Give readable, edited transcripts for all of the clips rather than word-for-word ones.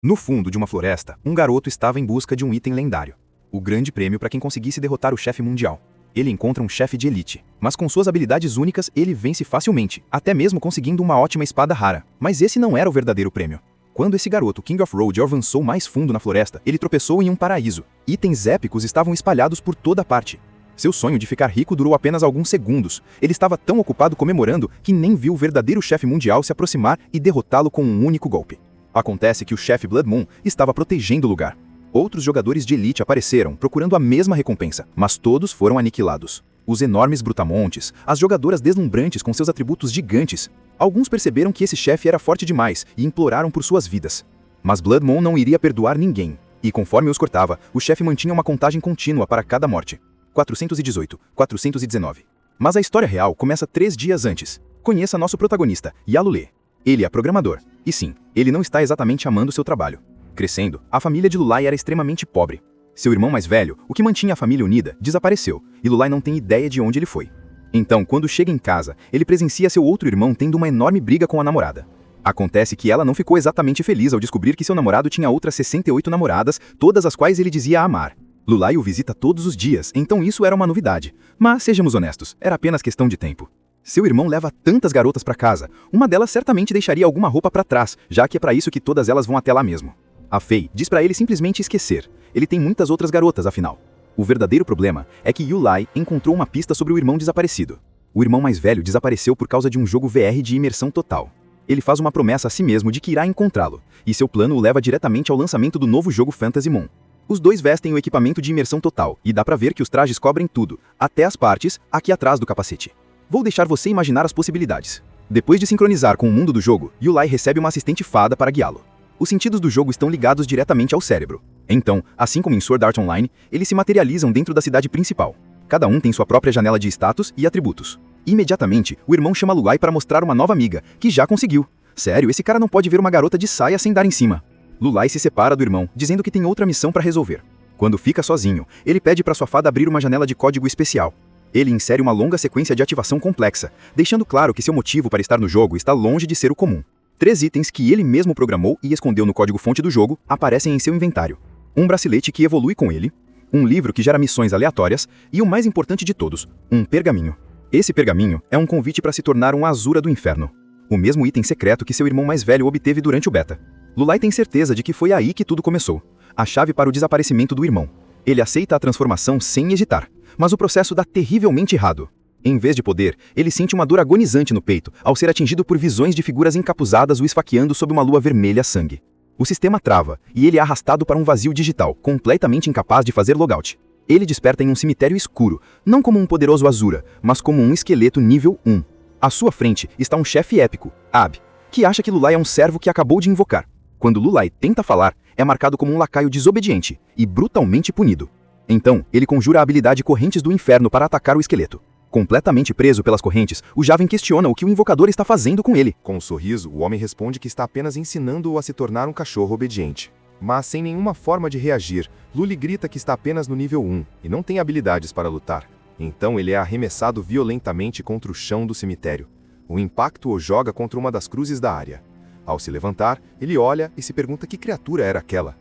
No fundo de uma floresta, um garoto estava em busca de um item lendário. O grande prêmio para quem conseguisse derrotar o chefe mundial. Ele encontra um chefe de elite, mas com suas habilidades únicas ele vence facilmente, até mesmo conseguindo uma ótima espada rara. Mas esse não era o verdadeiro prêmio. Quando esse garoto, King of Road, avançou mais fundo na floresta, ele tropeçou em um paraíso. Itens épicos estavam espalhados por toda parte. Seu sonho de ficar rico durou apenas alguns segundos. Ele estava tão ocupado comemorando que nem viu o verdadeiro chefe mundial se aproximar e derrotá-lo com um único golpe. Acontece que o chefe Blood Moon estava protegendo o lugar. Outros jogadores de elite apareceram, procurando a mesma recompensa, mas todos foram aniquilados. Os enormes brutamontes, as jogadoras deslumbrantes com seus atributos gigantes. Alguns perceberam que esse chefe era forte demais e imploraram por suas vidas. Mas Blood Moon não iria perdoar ninguém. E conforme os cortava, o chefe mantinha uma contagem contínua para cada morte. 418, 419. Mas a história real começa 3 dias antes. Conheça nosso protagonista, Yalule. Ele é programador. E sim, ele não está exatamente amando seu trabalho. Crescendo, a família de Lulai era extremamente pobre. Seu irmão mais velho, o que mantinha a família unida, desapareceu, e Lulai não tem ideia de onde ele foi. Então, quando chega em casa, ele presencia seu outro irmão tendo uma enorme briga com a namorada. Acontece que ela não ficou exatamente feliz ao descobrir que seu namorado tinha outras 68 namoradas, todas as quais ele dizia amar. Lulai o visita todos os dias, então isso era uma novidade. Mas, sejamos honestos, era apenas questão de tempo. Seu irmão leva tantas garotas para casa, uma delas certamente deixaria alguma roupa para trás, já que é para isso que todas elas vão até lá mesmo. A Fei diz para ele simplesmente esquecer. Ele tem muitas outras garotas, afinal. O verdadeiro problema é que Yulai encontrou uma pista sobre o irmão desaparecido. O irmão mais velho desapareceu por causa de um jogo VR de imersão total. Ele faz uma promessa a si mesmo de que irá encontrá-lo, e seu plano o leva diretamente ao lançamento do novo jogo Phantasy Moon. Os dois vestem o equipamento de imersão total, e dá pra ver que os trajes cobrem tudo, até as partes, aqui atrás do capacete. Vou deixar você imaginar as possibilidades. Depois de sincronizar com o mundo do jogo, Yulai recebe uma assistente fada para guiá-lo. Os sentidos do jogo estão ligados diretamente ao cérebro. Então, assim como em Sword Art Online, eles se materializam dentro da cidade principal. Cada um tem sua própria janela de status e atributos. Imediatamente, o irmão chama Lulai para mostrar uma nova amiga, que já conseguiu. Sério, esse cara não pode ver uma garota de saia sem dar em cima. Lulai se separa do irmão, dizendo que tem outra missão para resolver. Quando fica sozinho, ele pede para sua fada abrir uma janela de código especial. Ele insere uma longa sequência de ativação complexa, deixando claro que seu motivo para estar no jogo está longe de ser o comum. 3 itens que ele mesmo programou e escondeu no código-fonte do jogo aparecem em seu inventário. Um bracelete que evolui com ele, um livro que gera missões aleatórias e o mais importante de todos, um pergaminho. Esse pergaminho é um convite para se tornar um Azura do Inferno, o mesmo item secreto que seu irmão mais velho obteve durante o beta. Lulai tem certeza de que foi aí que tudo começou, a chave para o desaparecimento do irmão. Ele aceita a transformação sem hesitar, mas o processo dá terrivelmente errado. Em vez de poder, ele sente uma dor agonizante no peito ao ser atingido por visões de figuras encapuzadas o esfaqueando sob uma lua vermelha sangue. O sistema trava, e ele é arrastado para um vazio digital, completamente incapaz de fazer logout. Ele desperta em um cemitério escuro, não como um poderoso Azura, mas como um esqueleto nível 1. À sua frente está um chefe épico, Ab, que acha que Lulai é um servo que acabou de invocar. Quando Lulai tenta falar, é marcado como um lacaio desobediente e brutalmente punido. Então, ele conjura a habilidade Correntes do Inferno para atacar o esqueleto. Completamente preso pelas correntes, o jovem questiona o que o invocador está fazendo com ele. Com um sorriso, o homem responde que está apenas ensinando-o a se tornar um cachorro obediente. Mas sem nenhuma forma de reagir, Luli grita que está apenas no nível 1 e não tem habilidades para lutar. Então ele é arremessado violentamente contra o chão do cemitério. O impacto o joga contra uma das cruzes da área. Ao se levantar, ele olha e se pergunta que criatura era aquela.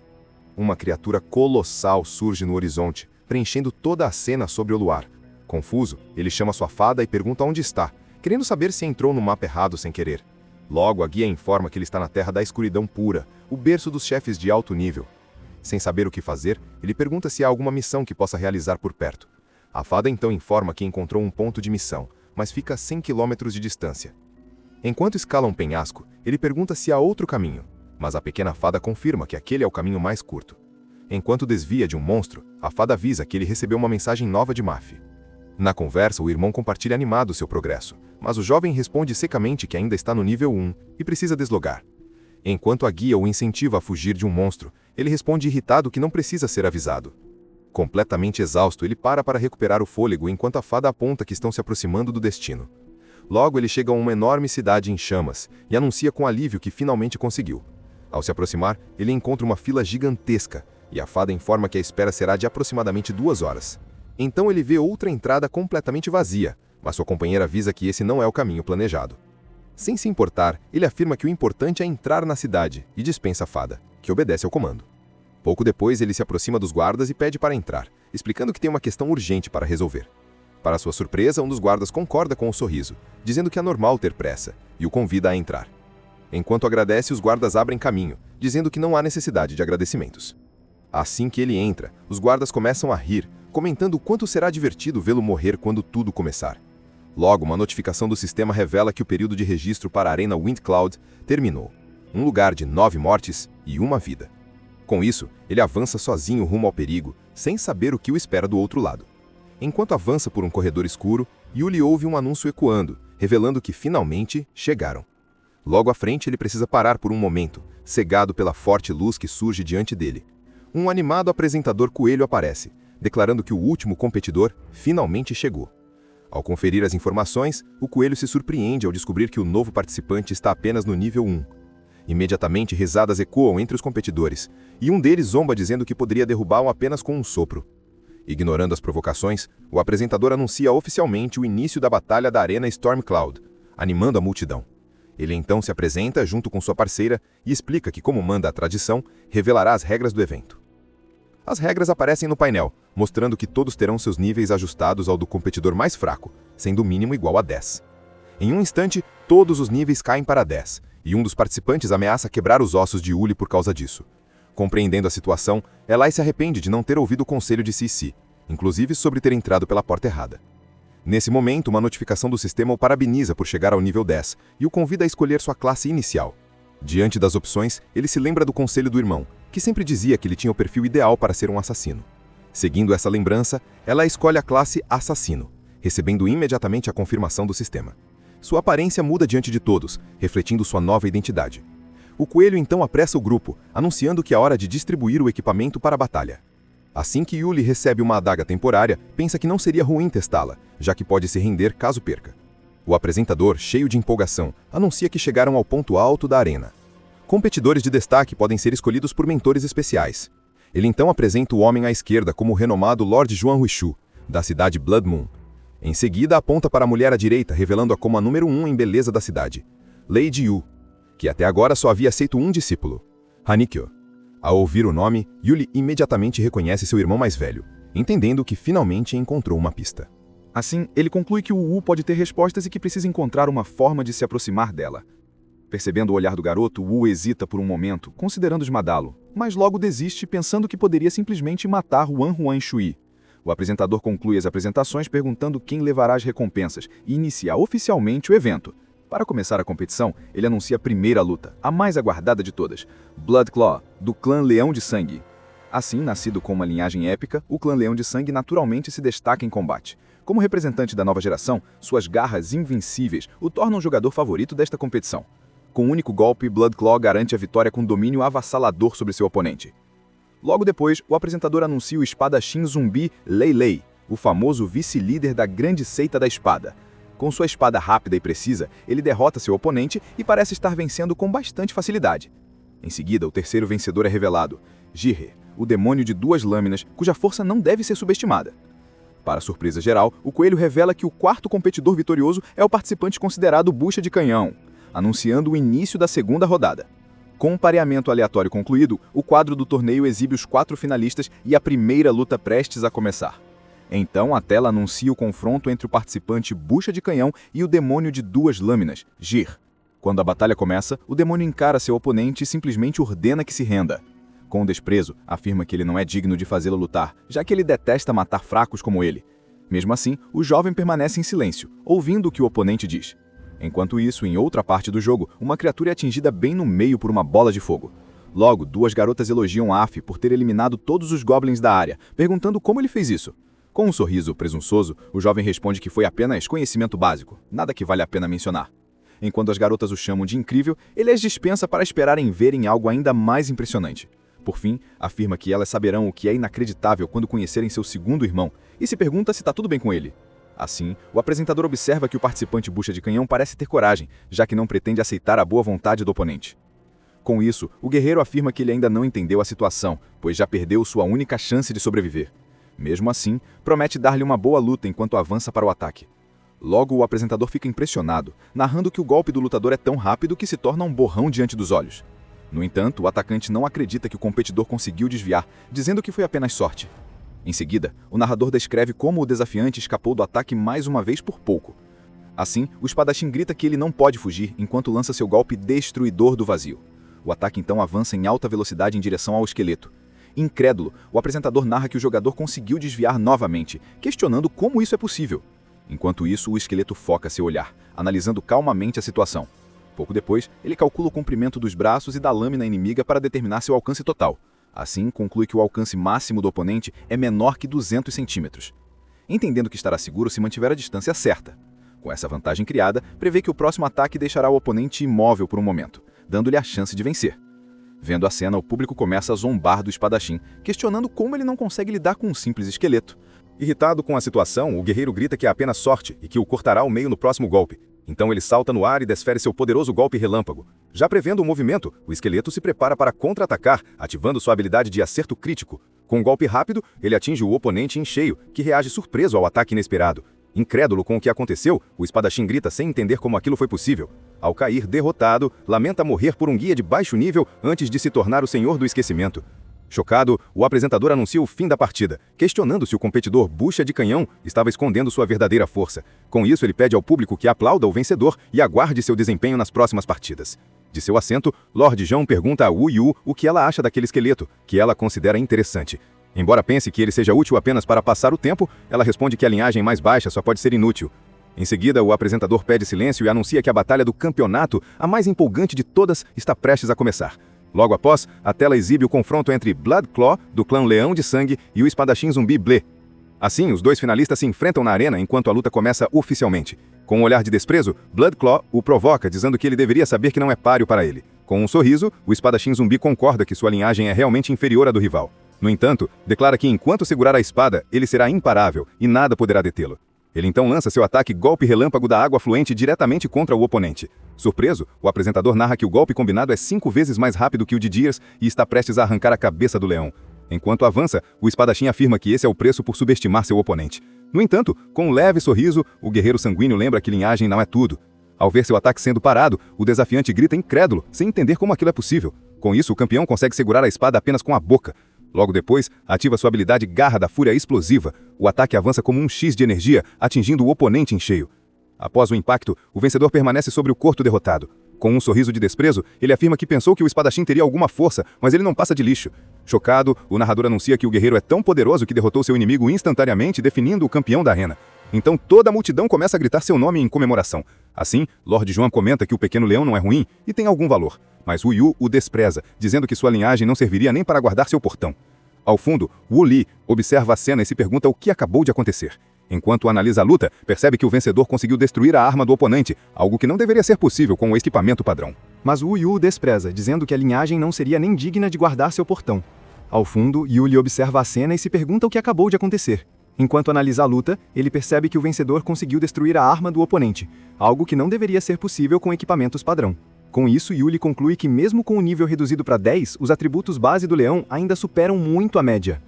Uma criatura colossal surge no horizonte, preenchendo toda a cena sobre o luar. Confuso, ele chama sua fada e pergunta onde está, querendo saber se entrou no mapa errado sem querer. Logo, a guia informa que ele está na Terra da Escuridão Pura, o berço dos chefes de alto nível. Sem saber o que fazer, ele pergunta se há alguma missão que possa realizar por perto. A fada então informa que encontrou um ponto de missão, mas fica a 100 km de distância. Enquanto escala um penhasco, ele pergunta se há outro caminho, mas a pequena fada confirma que aquele é o caminho mais curto. Enquanto desvia de um monstro, a fada avisa que ele recebeu uma mensagem nova de Mafi. Na conversa, o irmão compartilha animado seu progresso, mas o jovem responde secamente que ainda está no nível 1 e precisa deslogar. Enquanto a guia o incentiva a fugir de um monstro, ele responde irritado que não precisa ser avisado. Completamente exausto, ele para recuperar o fôlego enquanto a fada aponta que estão se aproximando do destino. Logo, ele chega a uma enorme cidade em chamas e anuncia com alívio que finalmente conseguiu. Ao se aproximar, ele encontra uma fila gigantesca e a fada informa que a espera será de aproximadamente 2 horas. Então ele vê outra entrada completamente vazia, mas sua companheira avisa que esse não é o caminho planejado. Sem se importar, ele afirma que o importante é entrar na cidade e dispensa a fada, que obedece ao comando. Pouco depois, ele se aproxima dos guardas e pede para entrar, explicando que tem uma questão urgente para resolver. Para sua surpresa, um dos guardas concorda com o sorriso, dizendo que é normal ter pressa, e o convida a entrar. Enquanto agradece, os guardas abrem caminho, dizendo que não há necessidade de agradecimentos. Assim que ele entra, os guardas começam a rir, comentando o quanto será divertido vê-lo morrer quando tudo começar. Logo, uma notificação do sistema revela que o período de registro para a Arena Windcloud terminou. Um lugar de 9 mortes e 1 vida. Com isso, ele avança sozinho rumo ao perigo, sem saber o que o espera do outro lado. Enquanto avança por um corredor escuro, Yuli ouve um anúncio ecoando, revelando que finalmente chegaram. Logo à frente, ele precisa parar por um momento, cegado pela forte luz que surge diante dele. Um animado apresentador coelho aparece, declarando que o último competidor finalmente chegou. Ao conferir as informações, o coelho se surpreende ao descobrir que o novo participante está apenas no nível 1. Imediatamente, risadas ecoam entre os competidores, e um deles zomba dizendo que poderia derrubá-lo apenas com um sopro. Ignorando as provocações, o apresentador anuncia oficialmente o início da batalha da Arena Stormcloud, animando a multidão. Ele então se apresenta junto com sua parceira e explica que, como manda a tradição, revelará as regras do evento. As regras aparecem no painel, mostrando que todos terão seus níveis ajustados ao do competidor mais fraco, sendo o mínimo igual a 10. Em um instante, todos os níveis caem para 10, e um dos participantes ameaça quebrar os ossos de Yuli por causa disso. Compreendendo a situação, Eli se arrepende de não ter ouvido o conselho de Cici, inclusive sobre ter entrado pela porta errada. Nesse momento, uma notificação do sistema o parabeniza por chegar ao nível 10 e o convida a escolher sua classe inicial. Diante das opções, ele se lembra do conselho do irmão, que sempre dizia que ele tinha o perfil ideal para ser um assassino. Seguindo essa lembrança, ela escolhe a classe Assassino, recebendo imediatamente a confirmação do sistema. Sua aparência muda diante de todos, refletindo sua nova identidade. O coelho então apressa o grupo, anunciando que é hora de distribuir o equipamento para a batalha. Assim que Yuli recebe uma adaga temporária, pensa que não seria ruim testá-la, já que pode se render caso perca. O apresentador, cheio de empolgação, anuncia que chegaram ao ponto alto da arena. Competidores de destaque podem ser escolhidos por mentores especiais. Ele então apresenta o homem à esquerda como o renomado Lord Juan Huichu, da cidade Blood Moon. Em seguida, aponta para a mulher à direita, revelando-a como a número 1 em beleza da cidade, Lady Yu, que até agora só havia aceito um discípulo, Hanikyo. Ao ouvir o nome, Yuli imediatamente reconhece seu irmão mais velho, entendendo que finalmente encontrou uma pista. Assim, ele conclui que o Wu pode ter respostas e que precisa encontrar uma forma de se aproximar dela. Percebendo o olhar do garoto, Wu hesita por um momento, considerando esmadá-lo, mas logo desiste pensando que poderia simplesmente matar Wan Huan Shui. O apresentador conclui as apresentações perguntando quem levará as recompensas e inicia oficialmente o evento. Para começar a competição, ele anuncia a primeira luta, a mais aguardada de todas, Blood Claw, do clã Leão de Sangue. Assim, nascido com uma linhagem épica, o clã Leão de Sangue naturalmente se destaca em combate. Como representante da nova geração, suas garras invencíveis o tornam o jogador favorito desta competição. Com um único golpe, Blood Claw garante a vitória com domínio avassalador sobre seu oponente. Logo depois, o apresentador anuncia o espadachim zumbi Lei Lei, o famoso vice-líder da grande seita da espada. Com sua espada rápida e precisa, ele derrota seu oponente e parece estar vencendo com bastante facilidade. Em seguida, o terceiro vencedor é revelado, Jirhe, o demônio de 2 lâminas, cuja força não deve ser subestimada. Para surpresa geral, o coelho revela que o quarto competidor vitorioso é o participante considerado bucha de canhão, anunciando o início da segunda rodada. Com o pareamento aleatório concluído, o quadro do torneio exibe os 4 finalistas e a primeira luta prestes a começar. Então, a tela anuncia o confronto entre o participante bucha de canhão e o demônio de 2 lâminas, Jir. Quando a batalha começa, o demônio encara seu oponente e simplesmente ordena que se renda. Com desprezo, afirma que ele não é digno de fazê-lo lutar, já que ele detesta matar fracos como ele. Mesmo assim, o jovem permanece em silêncio, ouvindo o que o oponente diz. Enquanto isso, em outra parte do jogo, uma criatura é atingida bem no meio por uma bola de fogo. Logo, 2 garotas elogiam Aff por ter eliminado todos os goblins da área, perguntando como ele fez isso. Com um sorriso presunçoso, o jovem responde que foi apenas conhecimento básico, nada que vale a pena mencionar. Enquanto as garotas o chamam de incrível, ele as dispensa para esperarem verem algo ainda mais impressionante. Por fim, afirma que elas saberão o que é inacreditável quando conhecerem seu segundo irmão, e se pergunta se está tudo bem com ele. Assim, o apresentador observa que o participante bucha de canhão parece ter coragem, já que não pretende aceitar a boa vontade do oponente. Com isso, o guerreiro afirma que ele ainda não entendeu a situação, pois já perdeu sua única chance de sobreviver. Mesmo assim, promete dar-lhe uma boa luta enquanto avança para o ataque. Logo, o apresentador fica impressionado, narrando que o golpe do lutador é tão rápido que se torna um borrão diante dos olhos. No entanto, o atacante não acredita que o competidor conseguiu desviar, dizendo que foi apenas sorte. Em seguida, o narrador descreve como o desafiante escapou do ataque mais uma vez por pouco. Assim, o espadachim grita que ele não pode fugir enquanto lança seu golpe destruidor do vazio. O ataque então avança em alta velocidade em direção ao esqueleto. Incrédulo, o apresentador narra que o jogador conseguiu desviar novamente, questionando como isso é possível. Enquanto isso, o esqueleto foca seu olhar, analisando calmamente a situação. Pouco depois, ele calcula o comprimento dos braços e da lâmina inimiga para determinar seu alcance total. Assim, conclui que o alcance máximo do oponente é menor que 200 centímetros. Entendendo que estará seguro se mantiver a distância certa. Com essa vantagem criada, prevê que o próximo ataque deixará o oponente imóvel por um momento, dando-lhe a chance de vencer. Vendo a cena, o público começa a zombar do espadachim, questionando como ele não consegue lidar com um simples esqueleto. Irritado com a situação, o guerreiro grita que é apenas sorte e que o cortará ao meio no próximo golpe. Então ele salta no ar e desfere seu poderoso golpe relâmpago. Já prevendo o movimento, o esqueleto se prepara para contra-atacar, ativando sua habilidade de acerto crítico. Com um golpe rápido, ele atinge o oponente em cheio, que reage surpreso ao ataque inesperado. Incrédulo com o que aconteceu, o espadachim grita sem entender como aquilo foi possível. Ao cair derrotado, lamenta morrer por um guia de baixo nível antes de se tornar o senhor do esquecimento. Chocado, o apresentador anuncia o fim da partida, questionando se o competidor bucha de canhão estava escondendo sua verdadeira força. Com isso, ele pede ao público que aplauda o vencedor e aguarde seu desempenho nas próximas partidas. De seu assento, Lord John pergunta a Wu Yu o que ela acha daquele esqueleto, que ela considera interessante. Embora pense que ele seja útil apenas para passar o tempo, ela responde que a linhagem mais baixa só pode ser inútil. Em seguida, o apresentador pede silêncio e anuncia que a batalha do campeonato, a mais empolgante de todas, está prestes a começar. Logo após, a tela exibe o confronto entre Blood Claw, do clã Leão de Sangue, e o espadachim zumbi Blé. Assim, os dois finalistas se enfrentam na arena enquanto a luta começa oficialmente. Com um olhar de desprezo, Blood Claw o provoca, dizendo que ele deveria saber que não é páreo para ele. Com um sorriso, o espadachim zumbi concorda que sua linhagem é realmente inferior à do rival. No entanto, declara que enquanto segurar a espada, ele será imparável e nada poderá detê-lo. Ele então lança seu ataque golpe relâmpago da água fluente diretamente contra o oponente. Surpreso, o apresentador narra que o golpe combinado é 5 vezes mais rápido que o de Gears e está prestes a arrancar a cabeça do leão. Enquanto avança, o espadachim afirma que esse é o preço por subestimar seu oponente. No entanto, com um leve sorriso, o guerreiro sanguíneo lembra que linhagem não é tudo. Ao ver seu ataque sendo parado, o desafiante grita incrédulo, sem entender como aquilo é possível. Com isso, o campeão consegue segurar a espada apenas com a boca. Logo depois, ativa sua habilidade Garra da Fúria Explosiva. O ataque avança como um X de energia, atingindo o oponente em cheio. Após o impacto, o vencedor permanece sobre o corpo derrotado. Com um sorriso de desprezo, ele afirma que pensou que o espadachim teria alguma força, mas ele não passa de lixo. Chocado, o narrador anuncia que o guerreiro é tão poderoso que derrotou seu inimigo instantaneamente, definindo o campeão da arena. Então toda a multidão começa a gritar seu nome em comemoração. Assim, Lord Joan comenta que o pequeno leão não é ruim e tem algum valor, mas Wu Yu o despreza, dizendo que sua linhagem não serviria nem para guardar seu portão. Ao fundo, Wu Li observa a cena e se pergunta o que acabou de acontecer. Enquanto analisa a luta, percebe que o vencedor conseguiu destruir a arma do oponente, algo que não deveria ser possível com o equipamento padrão. Mas Wu Yu o despreza, dizendo que a linhagem não seria nem digna de guardar seu portão. Ao fundo, Yu Li observa a cena e se pergunta o que acabou de acontecer. Enquanto analisa a luta, ele percebe que o vencedor conseguiu destruir a arma do oponente, algo que não deveria ser possível com equipamentos padrão. Com isso, Yuli conclui que mesmo com o nível reduzido para 10, os atributos base do leão ainda superam muito a média.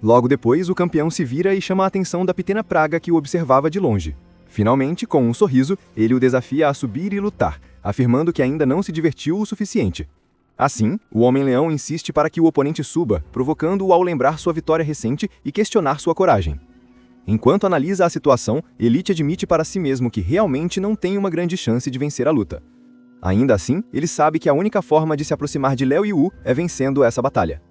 Logo depois, o campeão se vira e chama a atenção da pequena praga que o observava de longe. Finalmente, com um sorriso, ele o desafia a subir e lutar, afirmando que ainda não se divertiu o suficiente. Assim, o Homem-Leão insiste para que o oponente suba, provocando-o ao lembrar sua vitória recente e questionar sua coragem. Enquanto analisa a situação, Elite admite para si mesmo que realmente não tem uma grande chance de vencer a luta. Ainda assim, ele sabe que a única forma de se aproximar de Léo Yu é vencendo essa batalha.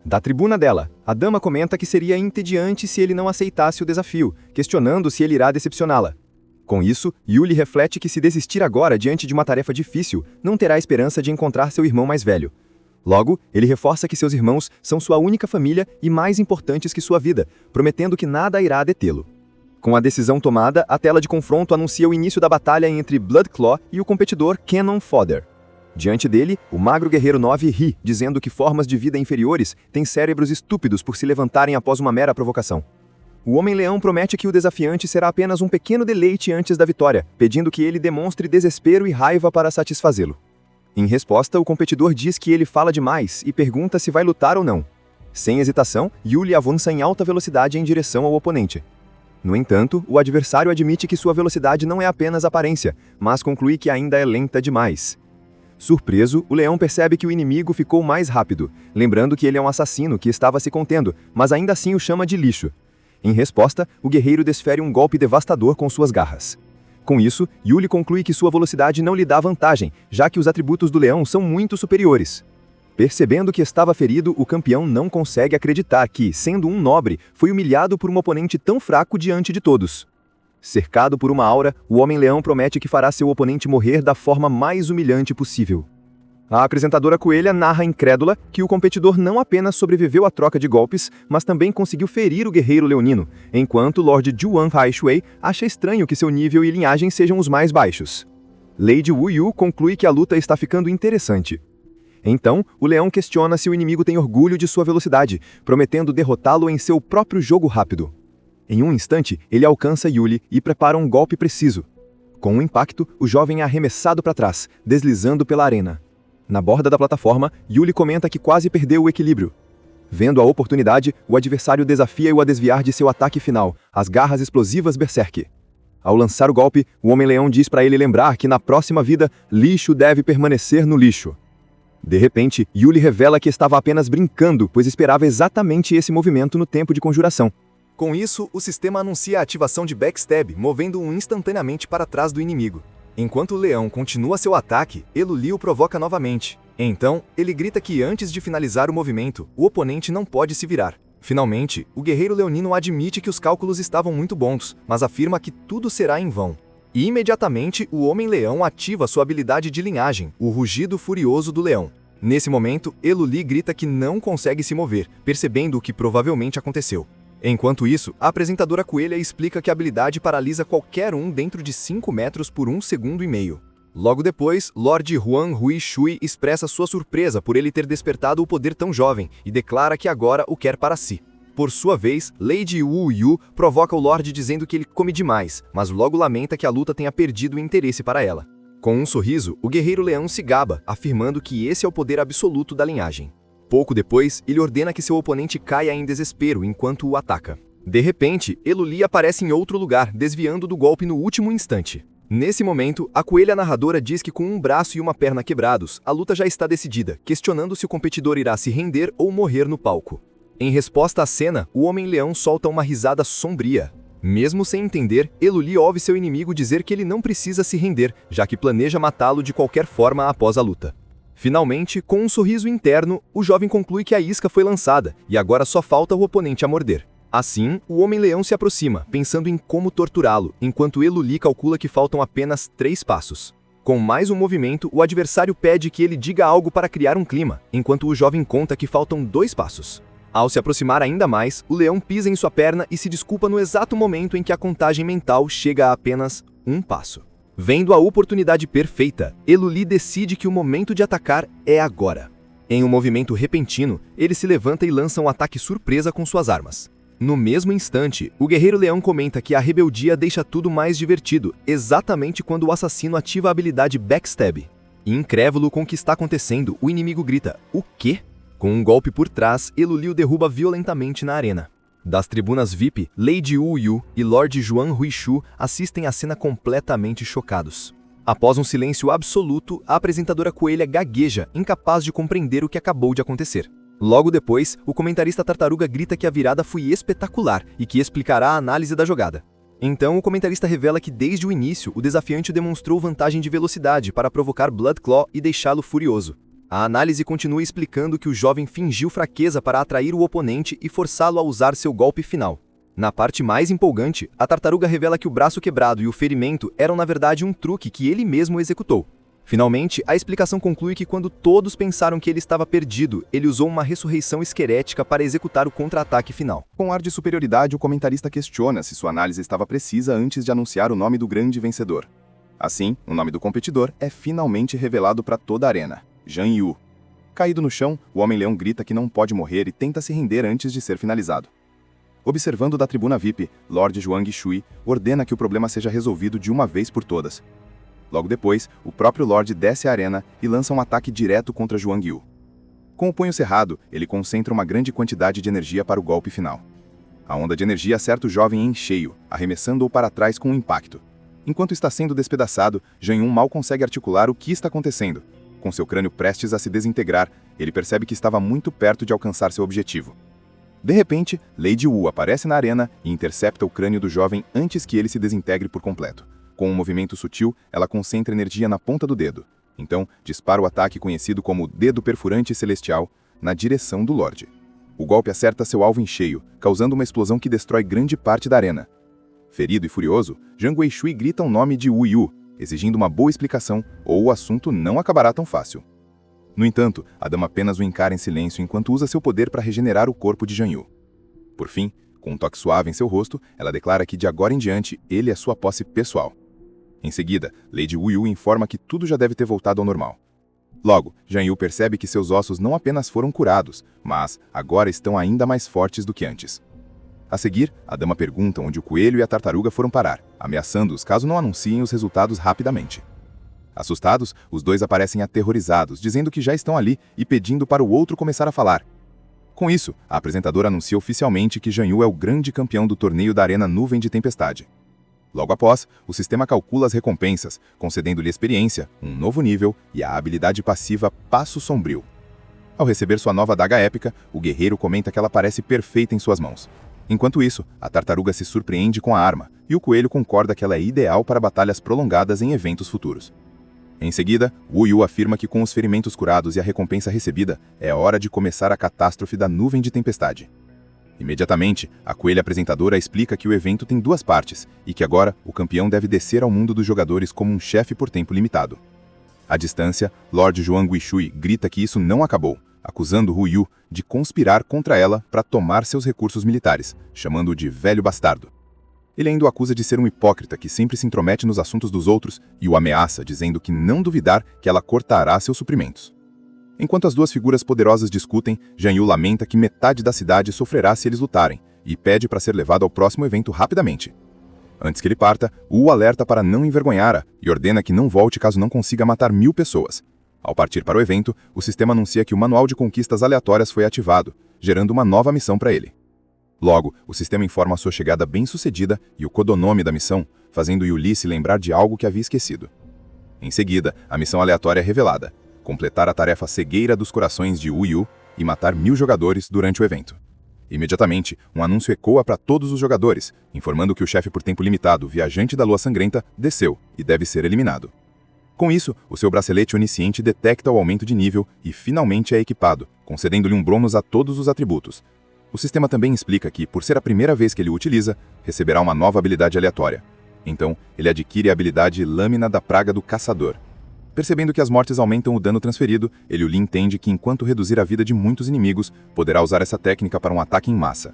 Da tribuna dela, a dama comenta que seria entediante se ele não aceitasse o desafio, questionando se ele irá decepcioná-la. Com isso, Yuli reflete que se desistir agora diante de uma tarefa difícil, não terá esperança de encontrar seu irmão mais velho. Logo, ele reforça que seus irmãos são sua única família e mais importantes que sua vida, prometendo que nada irá detê-lo. Com a decisão tomada, a tela de confronto anuncia o início da batalha entre Blood Claw e o competidor Cannon Fodder. Diante dele, o magro guerreiro 9 ri, dizendo que formas de vida inferiores têm cérebros estúpidos por se levantarem após uma mera provocação. O Homem-Leão promete que o desafiante será apenas um pequeno deleite antes da vitória, pedindo que ele demonstre desespero e raiva para satisfazê-lo. Em resposta, o competidor diz que ele fala demais e pergunta se vai lutar ou não. Sem hesitação, Yuli avança em alta velocidade em direção ao oponente. No entanto, o adversário admite que sua velocidade não é apenas aparência, mas conclui que ainda é lenta demais. Surpreso, o leão percebe que o inimigo ficou mais rápido, lembrando que ele é um assassino que estava se contendo, mas ainda assim o chama de lixo. Em resposta, o guerreiro desfere um golpe devastador com suas garras. Com isso, Yuli conclui que sua velocidade não lhe dá vantagem, já que os atributos do leão são muito superiores. Percebendo que estava ferido, o campeão não consegue acreditar que, sendo um nobre, foi humilhado por um oponente tão fraco diante de todos. Cercado por uma aura, o Homem-Leão promete que fará seu oponente morrer da forma mais humilhante possível. A apresentadora Coelha narra incrédula que o competidor não apenas sobreviveu à troca de golpes, mas também conseguiu ferir o guerreiro leonino, enquanto Lord Juan Haishui acha estranho que seu nível e linhagem sejam os mais baixos. Lady Wu Yu conclui que a luta está ficando interessante. Então, o leão questiona se o inimigo tem orgulho de sua velocidade, prometendo derrotá-lo em seu próprio jogo rápido. Em um instante, ele alcança Yuli e prepara um golpe preciso. Com um impacto, o jovem é arremessado para trás, deslizando pela arena. Na borda da plataforma, Yuli comenta que quase perdeu o equilíbrio. Vendo a oportunidade, o adversário desafia-o a desviar de seu ataque final, as garras explosivas Berserk. Ao lançar o golpe, o Homem-Leão diz para ele lembrar que na próxima vida, lixo deve permanecer no lixo. De repente, Yuli revela que estava apenas brincando, pois esperava exatamente esse movimento no tempo de conjuração. Com isso, o sistema anuncia a ativação de Backstab, movendo-o instantaneamente para trás do inimigo. Enquanto o leão continua seu ataque, Eluli o provoca novamente. Então, ele grita que antes de finalizar o movimento, o oponente não pode se virar. Finalmente, o guerreiro leonino admite que os cálculos estavam muito bons, mas afirma que tudo será em vão. E imediatamente, o Homem-Leão ativa sua habilidade de linhagem, o rugido furioso do leão. Nesse momento, Eluli grita que não consegue se mover, percebendo o que provavelmente aconteceu. Enquanto isso, a apresentadora Coelha explica que a habilidade paralisa qualquer um dentro de 5 metros por 1,5 segundos. Logo depois, Lord Huan Hui Shui expressa sua surpresa por ele ter despertado o poder tão jovem e declara que agora o quer para si. Por sua vez, Lady Wu Yu provoca o Lorde dizendo que ele come demais, mas logo lamenta que a luta tenha perdido o interesse para ela. Com um sorriso, o guerreiro leão se gaba, afirmando que esse é o poder absoluto da linhagem. Pouco depois, ele ordena que seu oponente caia em desespero enquanto o ataca. De repente, Eluli aparece em outro lugar, desviando do golpe no último instante. Nesse momento, a coelha narradora diz que com um braço e uma perna quebrados, a luta já está decidida, questionando se o competidor irá se render ou morrer no palco. Em resposta à cena, o Homem-Leão solta uma risada sombria. Mesmo sem entender, Eluli ouve seu inimigo dizer que ele não precisa se render, já que planeja matá-lo de qualquer forma após a luta. Finalmente, com um sorriso interno, o jovem conclui que a isca foi lançada, e agora só falta o oponente a morder. Assim, o Homem-Leão se aproxima, pensando em como torturá-lo, enquanto Eluli calcula que faltam apenas 3 passos. Com mais um movimento, o adversário pede que ele diga algo para criar um clima, enquanto o jovem conta que faltam 2 passos. Ao se aproximar ainda mais, o leão pisa em sua perna e se desculpa no exato momento em que a contagem mental chega a apenas 1 passo. Vendo a oportunidade perfeita, Eluli decide que o momento de atacar é agora. Em um movimento repentino, ele se levanta e lança um ataque surpresa com suas armas. No mesmo instante, o guerreiro leão comenta que a rebeldia deixa tudo mais divertido, exatamente quando o assassino ativa a habilidade Backstab. Incrédulo com o que está acontecendo, o inimigo grita, "O quê?" Com um golpe por trás, Eluli o derruba violentamente na arena. Das tribunas VIP, Lady Wu Yu e Lord Juan Huishu assistem a cena completamente chocados. Após um silêncio absoluto, a apresentadora Coelha gagueja, incapaz de compreender o que acabou de acontecer. Logo depois, o comentarista Tartaruga grita que a virada foi espetacular e que explicará a análise da jogada. Então, o comentarista revela que desde o início, o desafiante demonstrou vantagem de velocidade para provocar Blood Claw e deixá-lo furioso. A análise continua explicando que o jovem fingiu fraqueza para atrair o oponente e forçá-lo a usar seu golpe final. Na parte mais empolgante, a tartaruga revela que o braço quebrado e o ferimento eram na verdade um truque que ele mesmo executou. Finalmente, a explicação conclui que quando todos pensaram que ele estava perdido, ele usou uma ressurreição esquelética para executar o contra-ataque final. Com ar de superioridade, o comentarista questiona se sua análise estava precisa antes de anunciar o nome do grande vencedor. Assim, o nome do competidor é finalmente revelado para toda a arena. Zhang Yu. Caído no chão, o Homem-Leão grita que não pode morrer e tenta se render antes de ser finalizado. Observando da tribuna VIP, Lord Zhuang Shui ordena que o problema seja resolvido de uma vez por todas. Logo depois, o próprio Lorde desce à arena e lança um ataque direto contra Zhuang Yu. Com o punho cerrado, ele concentra uma grande quantidade de energia para o golpe final. A onda de energia acerta o jovem em cheio, arremessando-o para trás com um impacto. Enquanto está sendo despedaçado, Jang-un mal consegue articular o que está acontecendo. Com seu crânio prestes a se desintegrar, ele percebe que estava muito perto de alcançar seu objetivo. De repente, Lady Wu aparece na arena e intercepta o crânio do jovem antes que ele se desintegre por completo. Com um movimento sutil, ela concentra energia na ponta do dedo. Então, dispara o ataque conhecido como Dedo Perfurante Celestial na direção do Lorde. O golpe acerta seu alvo em cheio, causando uma explosão que destrói grande parte da arena. Ferido e furioso, Zhang Weishui grita o nome de Wu Yu, exigindo uma boa explicação, ou o assunto não acabará tão fácil. No entanto, a dama apenas o encara em silêncio enquanto usa seu poder para regenerar o corpo de Zhang Yu. Por fim, com um toque suave em seu rosto, ela declara que de agora em diante ele é sua posse pessoal. Em seguida, Lady Wu Yu informa que tudo já deve ter voltado ao normal. Logo, Zhang Yu percebe que seus ossos não apenas foram curados, mas agora estão ainda mais fortes do que antes. A seguir, a dama pergunta onde o coelho e a tartaruga foram parar, ameaçando-os caso não anunciem os resultados rapidamente. Assustados, os dois aparecem aterrorizados, dizendo que já estão ali e pedindo para o outro começar a falar. Com isso, a apresentadora anuncia oficialmente que Zhang Yu é o grande campeão do torneio da Arena Nuvem de Tempestade. Logo após, o sistema calcula as recompensas, concedendo-lhe experiência, um novo nível e a habilidade passiva Passo Sombrio. Ao receber sua nova adaga épica, o guerreiro comenta que ela parece perfeita em suas mãos. Enquanto isso, a tartaruga se surpreende com a arma, e o coelho concorda que ela é ideal para batalhas prolongadas em eventos futuros. Em seguida, Wu Yu afirma que com os ferimentos curados e a recompensa recebida, é hora de começar a catástrofe da Nuvem de Tempestade. Imediatamente, a coelha apresentadora explica que o evento tem duas partes, e que agora o campeão deve descer ao mundo dos jogadores como um chefe por tempo limitado. À distância, Lord Zhuang Weishui grita que isso não acabou, acusando Wu Yu de conspirar contra ela para tomar seus recursos militares, chamando-o de velho bastardo. Ele ainda o acusa de ser um hipócrita que sempre se intromete nos assuntos dos outros e o ameaça, dizendo que não duvidar que ela cortará seus suprimentos. Enquanto as duas figuras poderosas discutem, Zhang Yu lamenta que metade da cidade sofrerá se eles lutarem, e pede para ser levado ao próximo evento rapidamente. Antes que ele parta, Wu alerta para não envergonhar-a e ordena que não volte caso não consiga matar 1000 pessoas. Ao partir para o evento, o sistema anuncia que o manual de conquistas aleatórias foi ativado, gerando uma nova missão para ele. Logo, o sistema informa a sua chegada bem-sucedida e o codonome da missão, fazendo Ulisse lembrar de algo que havia esquecido. Em seguida, a missão aleatória é revelada: completar a tarefa cegueira dos corações de Wu Yu e matar 1000 jogadores durante o evento. Imediatamente, um anúncio ecoa para todos os jogadores, informando que o chefe por tempo limitado, Viajante da Lua Sangrenta, desceu e deve ser eliminado. Com isso, o seu bracelete onisciente detecta o aumento de nível e finalmente é equipado, concedendo-lhe um bônus a todos os atributos. O sistema também explica que, por ser a primeira vez que ele o utiliza, receberá uma nova habilidade aleatória. Então, ele adquire a habilidade Lâmina da Praga do Caçador. Percebendo que as mortes aumentam o dano transferido, Liu Li entende que enquanto reduzir a vida de muitos inimigos, poderá usar essa técnica para um ataque em massa.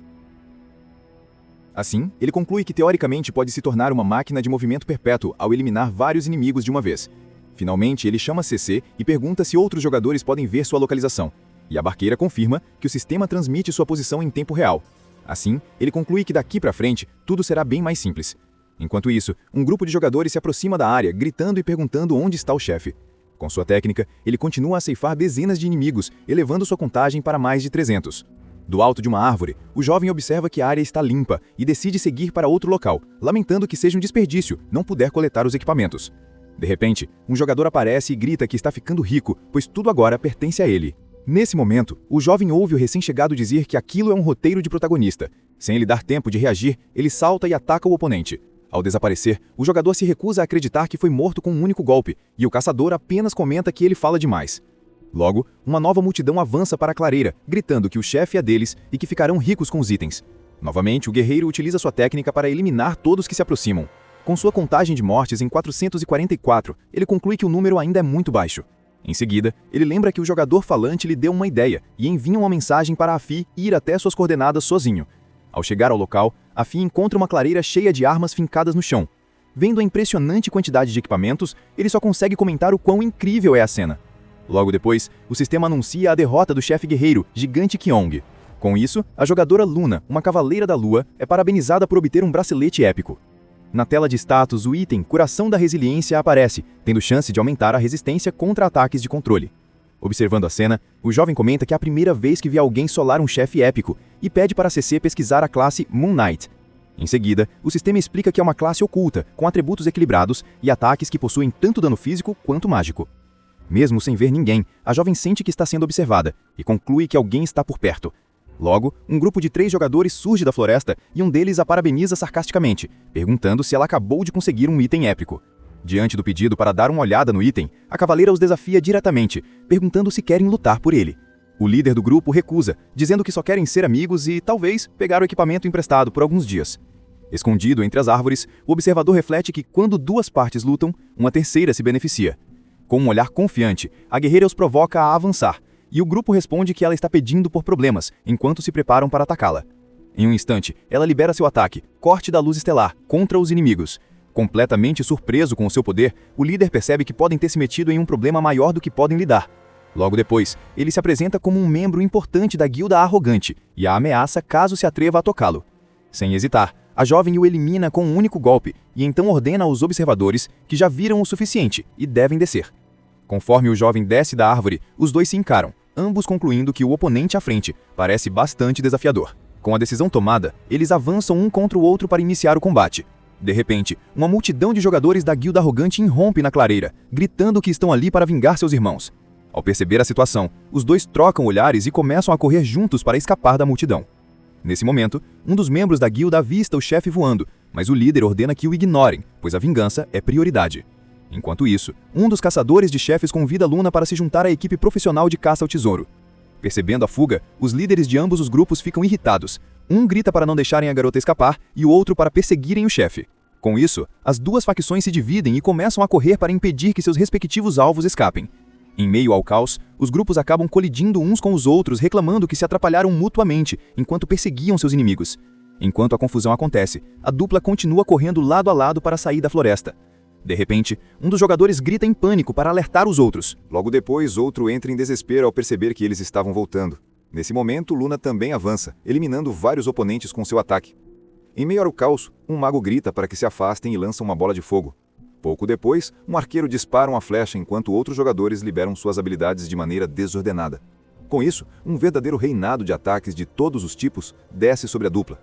Assim, ele conclui que teoricamente pode se tornar uma máquina de movimento perpétuo ao eliminar vários inimigos de uma vez. Finalmente, ele chama CC e pergunta se outros jogadores podem ver sua localização, e a barqueira confirma que o sistema transmite sua posição em tempo real. Assim, ele conclui que daqui para frente, tudo será bem mais simples. Enquanto isso, um grupo de jogadores se aproxima da área, gritando e perguntando onde está o chefe. Com sua técnica, ele continua a ceifar dezenas de inimigos, elevando sua contagem para mais de 300. Do alto de uma árvore, o jovem observa que a área está limpa e decide seguir para outro local, lamentando que seja um desperdício não puder coletar os equipamentos. De repente, um jogador aparece e grita que está ficando rico, pois tudo agora pertence a ele. Nesse momento, o jovem ouve o recém-chegado dizer que aquilo é um roteiro de protagonista. Sem ele dar tempo de reagir, ele salta e ataca o oponente. Ao desaparecer, o jogador se recusa a acreditar que foi morto com um único golpe, e o caçador apenas comenta que ele fala demais. Logo, uma nova multidão avança para a clareira, gritando que o chefe é deles e que ficarão ricos com os itens. Novamente, o guerreiro utiliza sua técnica para eliminar todos que se aproximam. Com sua contagem de mortes em 444, ele conclui que o número ainda é muito baixo. Em seguida, ele lembra que o jogador falante lhe deu uma ideia e envia uma mensagem para Afi ir até suas coordenadas sozinho. Ao chegar ao local, Afi encontra uma clareira cheia de armas fincadas no chão. Vendo a impressionante quantidade de equipamentos, ele só consegue comentar o quão incrível é a cena. Logo depois, o sistema anuncia a derrota do chefe guerreiro, Gigante Kyong. Com isso, a jogadora Luna, uma cavaleira da lua, é parabenizada por obter um bracelete épico. Na tela de status, o item Coração da Resiliência aparece, tendo chance de aumentar a resistência contra ataques de controle. Observando a cena, o jovem comenta que é a primeira vez que vê alguém solar um chefe épico, e pede para a CC pesquisar a classe Moon Knight. Em seguida, o sistema explica que é uma classe oculta, com atributos equilibrados e ataques que possuem tanto dano físico quanto mágico. Mesmo sem ver ninguém, a jovem sente que está sendo observada e conclui que alguém está por perto. Logo, um grupo de 3 jogadores surge da floresta e um deles a parabeniza sarcasticamente, perguntando se ela acabou de conseguir um item épico. Diante do pedido para dar uma olhada no item, a cavaleira os desafia diretamente, perguntando se querem lutar por ele. O líder do grupo recusa, dizendo que só querem ser amigos e, talvez, pegar o equipamento emprestado por alguns dias. Escondido entre as árvores, o observador reflete que quando 2 partes lutam, uma terceira se beneficia. Com um olhar confiante, a guerreira os provoca a avançar, e o grupo responde que ela está pedindo por problemas, enquanto se preparam para atacá-la. Em um instante, ela libera seu ataque, Corte da Luz Estelar, contra os inimigos. Completamente surpreso com o seu poder, o líder percebe que podem ter se metido em um problema maior do que podem lidar. Logo depois, ele se apresenta como um membro importante da Guilda Arrogante e a ameaça caso se atreva a tocá-lo. Sem hesitar, a jovem o elimina com um único golpe e então ordena aos observadores que já viram o suficiente e devem descer. Conforme o jovem desce da árvore, os 2 se encaram, ambos concluindo que o oponente à frente parece bastante desafiador. Com a decisão tomada, eles avançam um contra o outro para iniciar o combate. De repente, uma multidão de jogadores da Guilda Arrogante irrompe na clareira, gritando que estão ali para vingar seus irmãos. Ao perceber a situação, os 2 trocam olhares e começam a correr juntos para escapar da multidão. Nesse momento, um dos membros da guilda avista o chefe voando, mas o líder ordena que o ignorem, pois a vingança é prioridade. Enquanto isso, um dos caçadores de chefes convida Luna para se juntar à equipe profissional de caça ao tesouro. Percebendo a fuga, os líderes de ambos os grupos ficam irritados. Um grita para não deixarem a garota escapar e o outro para perseguirem o chefe. Com isso, as 2 facções se dividem e começam a correr para impedir que seus respectivos alvos escapem. Em meio ao caos, os grupos acabam colidindo uns com os outros, reclamando que se atrapalharam mutuamente enquanto perseguiam seus inimigos. Enquanto a confusão acontece, a dupla continua correndo lado a lado para sair da floresta. De repente, um dos jogadores grita em pânico para alertar os outros. Logo depois, outro entra em desespero ao perceber que eles estavam voltando. Nesse momento, Luna também avança, eliminando vários oponentes com seu ataque. Em meio ao caos, um mago grita para que se afastem e lança uma bola de fogo. Pouco depois, um arqueiro dispara uma flecha enquanto outros jogadores liberam suas habilidades de maneira desordenada. Com isso, um verdadeiro reinado de ataques de todos os tipos desce sobre a dupla.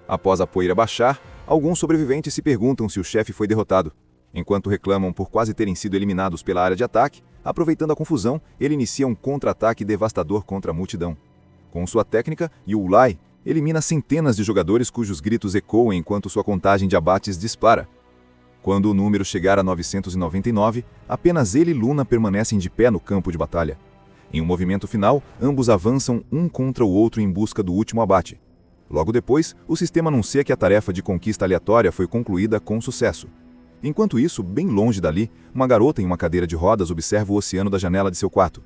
Após a poeira baixar, alguns sobreviventes se perguntam se o chefe foi derrotado. Enquanto reclamam por quase terem sido eliminados pela área de ataque, aproveitando a confusão, ele inicia um contra-ataque devastador contra a multidão. Com sua técnica, Yulai elimina centenas de jogadores cujos gritos ecoam enquanto sua contagem de abates dispara. Quando o número chegar a 999, apenas ele e Luna permanecem de pé no campo de batalha. Em um movimento final, ambos avançam um contra o outro em busca do último abate. Logo depois, o sistema anuncia que a tarefa de conquista aleatória foi concluída com sucesso. Enquanto isso, bem longe dali, uma garota em uma cadeira de rodas observa o oceano da janela de seu quarto.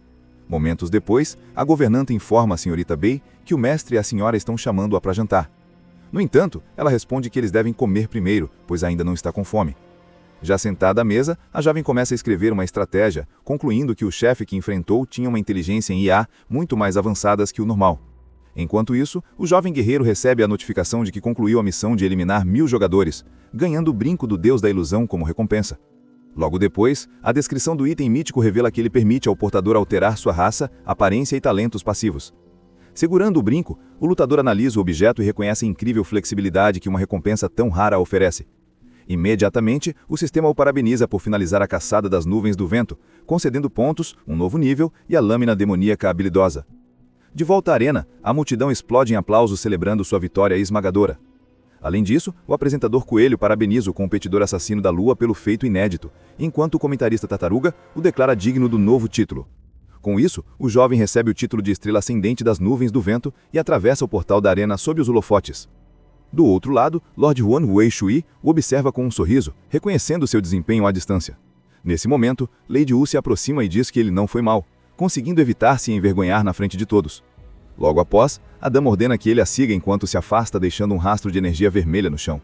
Momentos depois, a governanta informa a senhorita Bay que o mestre e a senhora estão chamando-a para jantar. No entanto, ela responde que eles devem comer primeiro, pois ainda não está com fome. Já sentada à mesa, a jovem começa a escrever uma estratégia, concluindo que o chefe que enfrentou tinha uma inteligência em IA muito mais avançadas que o normal. Enquanto isso, o jovem guerreiro recebe a notificação de que concluiu a missão de eliminar 1000 jogadores, ganhando o brinco do Deus da Ilusão como recompensa. Logo depois, a descrição do item mítico revela que ele permite ao portador alterar sua raça, aparência e talentos passivos. Segurando o brinco, o lutador analisa o objeto e reconhece a incrível flexibilidade que uma recompensa tão rara oferece. Imediatamente, o sistema o parabeniza por finalizar a caçada das nuvens do vento, concedendo pontos, um novo nível e a lâmina demoníaca habilidosa. De volta à arena, a multidão explode em aplausos celebrando sua vitória esmagadora. Além disso, o apresentador Coelho parabeniza o competidor assassino da Lua pelo feito inédito, enquanto o comentarista Tartaruga o declara digno do novo título. Com isso, o jovem recebe o título de estrela ascendente das nuvens do vento e atravessa o portal da arena sob os holofotes. Do outro lado, Lord Huan Wei Shui o observa com um sorriso, reconhecendo seu desempenho à distância. Nesse momento, Lady Wu se aproxima e diz que ele não foi mal, conseguindo evitar se envergonhar na frente de todos. Logo após, a dama ordena que ele a siga enquanto se afasta, deixando um rastro de energia vermelha no chão.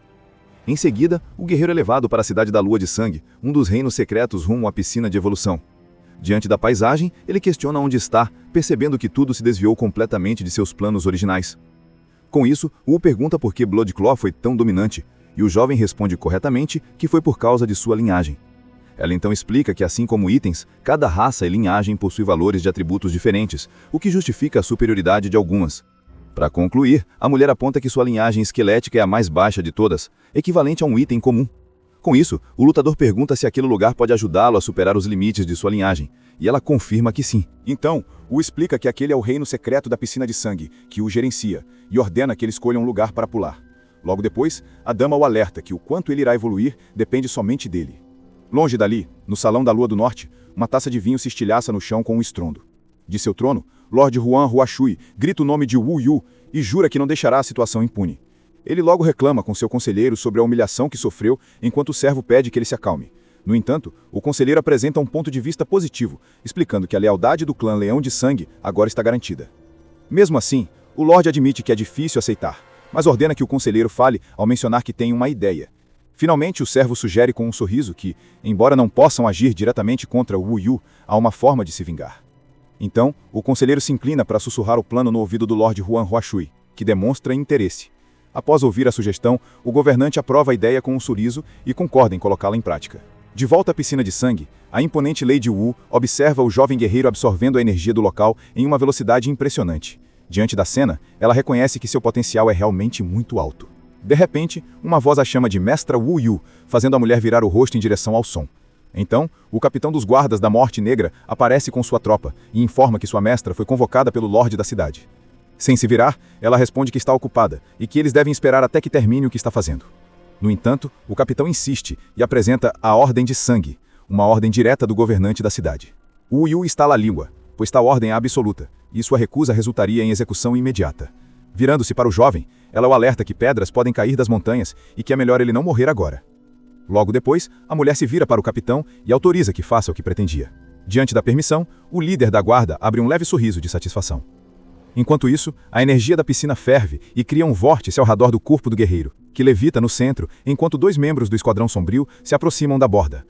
Em seguida, o guerreiro é levado para a cidade da Lua de Sangue, um dos reinos secretos rumo à piscina de evolução. Diante da paisagem, ele questiona onde está, percebendo que tudo se desviou completamente de seus planos originais. Com isso, Wu pergunta por que Bloodclaw foi tão dominante, e o jovem responde corretamente que foi por causa de sua linhagem. Ela então explica que, assim como itens, cada raça e linhagem possui valores de atributos diferentes, o que justifica a superioridade de algumas. Para concluir, a mulher aponta que sua linhagem esquelética é a mais baixa de todas, equivalente a um item comum. Com isso, o lutador pergunta se aquele lugar pode ajudá-lo a superar os limites de sua linhagem, e ela confirma que sim. Então, Wu explica que aquele é o reino secreto da piscina de sangue, que o gerencia, e ordena que ele escolha um lugar para pular. Logo depois, a dama o alerta que o quanto ele irá evoluir depende somente dele. Longe dali, no salão da Lua do Norte, uma taça de vinho se estilhaça no chão com um estrondo. De seu trono, Lord Huan Huashui grita o nome de Wu Yu e jura que não deixará a situação impune. Ele logo reclama com seu conselheiro sobre a humilhação que sofreu enquanto o servo pede que ele se acalme. No entanto, o conselheiro apresenta um ponto de vista positivo, explicando que a lealdade do clã Leão de Sangue agora está garantida. Mesmo assim, o Lorde admite que é difícil aceitar, mas ordena que o conselheiro fale ao mencionar que tem uma ideia. Finalmente, o servo sugere com um sorriso que, embora não possam agir diretamente contra o Wu Yu, há uma forma de se vingar. Então, o conselheiro se inclina para sussurrar o plano no ouvido do Lord Huan Huashui, que demonstra interesse. Após ouvir a sugestão, o governante aprova a ideia com um sorriso e concorda em colocá-la em prática. De volta à piscina de sangue, a imponente Lady Wu observa o jovem guerreiro absorvendo a energia do local em uma velocidade impressionante. Diante da cena, ela reconhece que seu potencial é realmente muito alto. De repente, uma voz a chama de Mestra Wu Yu, fazendo a mulher virar o rosto em direção ao som. Então, o capitão dos guardas da Morte Negra aparece com sua tropa e informa que sua mestra foi convocada pelo Lorde da cidade. Sem se virar, ela responde que está ocupada e que eles devem esperar até que termine o que está fazendo. No entanto, o capitão insiste e apresenta a Ordem de Sangue, uma ordem direta do governante da cidade. Wu Yu estala a língua, pois tal ordem é absoluta, e sua recusa resultaria em execução imediata. Virando-se para o jovem, ela o alerta que pedras podem cair das montanhas e que é melhor ele não morrer agora. Logo depois, a mulher se vira para o capitão e autoriza que faça o que pretendia. Diante da permissão, o líder da guarda abre um leve sorriso de satisfação. Enquanto isso, a energia da piscina ferve e cria um vórtice ao redor do corpo do guerreiro, que levita no centro, enquanto dois membros do Esquadrão Sombrio se aproximam da borda.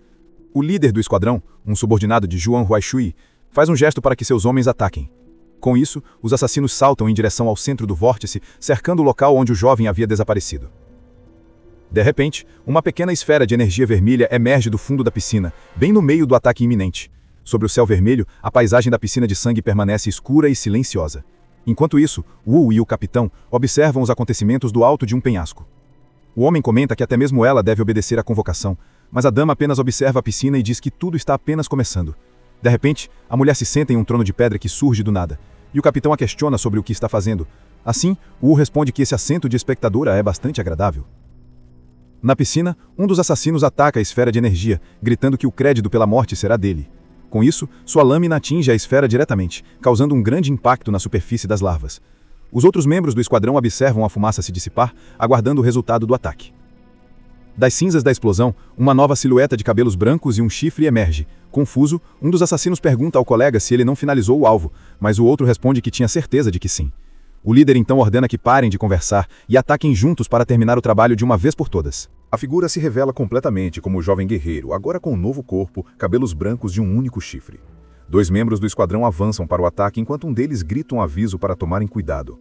O líder do esquadrão, um subordinado de Juan Huaishui, faz um gesto para que seus homens ataquem. Com isso, os assassinos saltam em direção ao centro do vórtice, cercando o local onde o jovem havia desaparecido. De repente, uma pequena esfera de energia vermelha emerge do fundo da piscina, bem no meio do ataque iminente. Sobre o céu vermelho, a paisagem da piscina de sangue permanece escura e silenciosa. Enquanto isso, Wu e o capitão observam os acontecimentos do alto de um penhasco. O homem comenta que até mesmo ela deve obedecer à convocação, mas a dama apenas observa a piscina e diz que tudo está apenas começando. De repente, a mulher se senta em um trono de pedra que surge do nada, e o capitão a questiona sobre o que está fazendo. Assim, Wu responde que esse assento de espectadora é bastante agradável. Na piscina, um dos assassinos ataca a esfera de energia, gritando que o crédito pela morte será dele. Com isso, sua lâmina atinge a esfera diretamente, causando um grande impacto na superfície das larvas. Os outros membros do esquadrão observam a fumaça se dissipar, aguardando o resultado do ataque. Das cinzas da explosão, uma nova silhueta de cabelos brancos e um chifre emerge. Confuso, um dos assassinos pergunta ao colega se ele não finalizou o alvo, mas o outro responde que tinha certeza de que sim. O líder então ordena que parem de conversar e ataquem juntos para terminar o trabalho de uma vez por todas. A figura se revela completamente como o jovem guerreiro, agora com um novo corpo, cabelos brancos e um único chifre. Dois membros do esquadrão avançam para o ataque enquanto um deles grita um aviso para tomarem cuidado.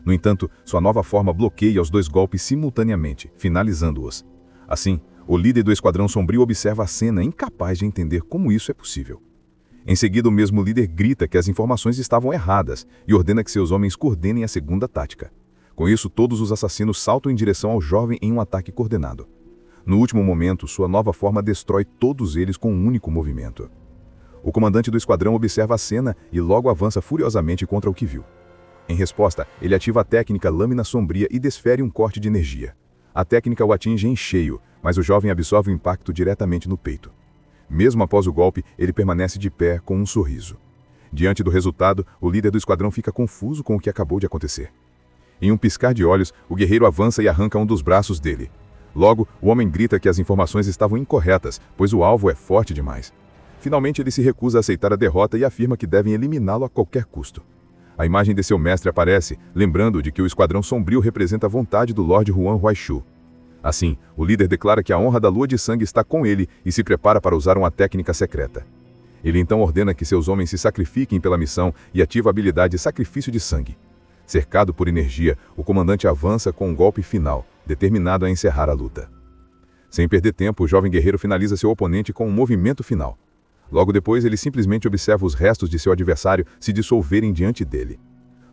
No entanto, sua nova forma bloqueia os dois golpes simultaneamente, finalizando-os. Assim, o líder do esquadrão sombrio observa a cena, incapaz de entender como isso é possível. Em seguida, o mesmo líder grita que as informações estavam erradas e ordena que seus homens coordenem a segunda tática. Com isso, todos os assassinos saltam em direção ao jovem em um ataque coordenado. No último momento, sua nova forma destrói todos eles com um único movimento. O comandante do esquadrão observa a cena e logo avança furiosamente contra o que viu. Em resposta, ele ativa a técnica Lâmina Sombria e desfere um corte de energia. A técnica o atinge em cheio, mas o jovem absorve o impacto diretamente no peito. Mesmo após o golpe, ele permanece de pé com um sorriso. Diante do resultado, o líder do esquadrão fica confuso com o que acabou de acontecer. Em um piscar de olhos, o guerreiro avança e arranca um dos braços dele. Logo, o homem grita que as informações estavam incorretas, pois o alvo é forte demais. Finalmente, ele se recusa a aceitar a derrota e afirma que devem eliminá-lo a qualquer custo. A imagem de seu mestre aparece, lembrando de que o Esquadrão Sombrio representa a vontade do Lord Huan Huaishu. Assim, o líder declara que a honra da Lua de Sangue está com ele e se prepara para usar uma técnica secreta. Ele então ordena que seus homens se sacrifiquem pela missão e ativa a habilidade Sacrifício de Sangue. Cercado por energia, o comandante avança com um golpe final, determinado a encerrar a luta. Sem perder tempo, o jovem guerreiro finaliza seu oponente com um movimento final. Logo depois, ele simplesmente observa os restos de seu adversário se dissolverem diante dele.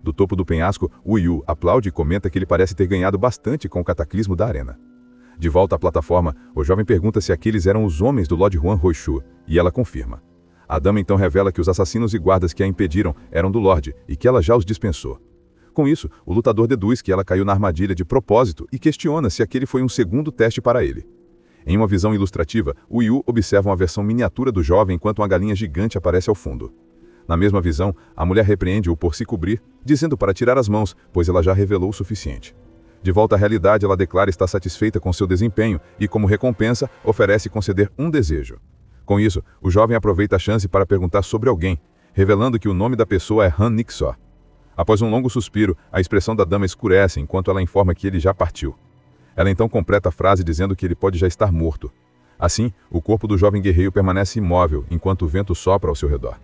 Do topo do penhasco, Wu Yu aplaude e comenta que ele parece ter ganhado bastante com o cataclismo da arena. De volta à plataforma, o jovem pergunta se aqueles eram os homens do Lord Huan Roishu, e ela confirma. A dama então revela que os assassinos e guardas que a impediram eram do Lorde e que ela já os dispensou. Com isso, o lutador deduz que ela caiu na armadilha de propósito e questiona se aquele foi um segundo teste para ele. Em uma visão ilustrativa, Wu Yu observa uma versão miniatura do jovem enquanto uma galinha gigante aparece ao fundo. Na mesma visão, a mulher repreende-o por se cobrir, dizendo para tirar as mãos, pois ela já revelou o suficiente. De volta à realidade, ela declara estar satisfeita com seu desempenho e, como recompensa, oferece conceder um desejo. Com isso, o jovem aproveita a chance para perguntar sobre alguém, revelando que o nome da pessoa é Han Nixó. Após um longo suspiro, a expressão da dama escurece enquanto ela informa que ele já partiu. Ela então completa a frase dizendo que ele pode já estar morto. Assim, o corpo do jovem guerreiro permanece imóvel enquanto o vento sopra ao seu redor.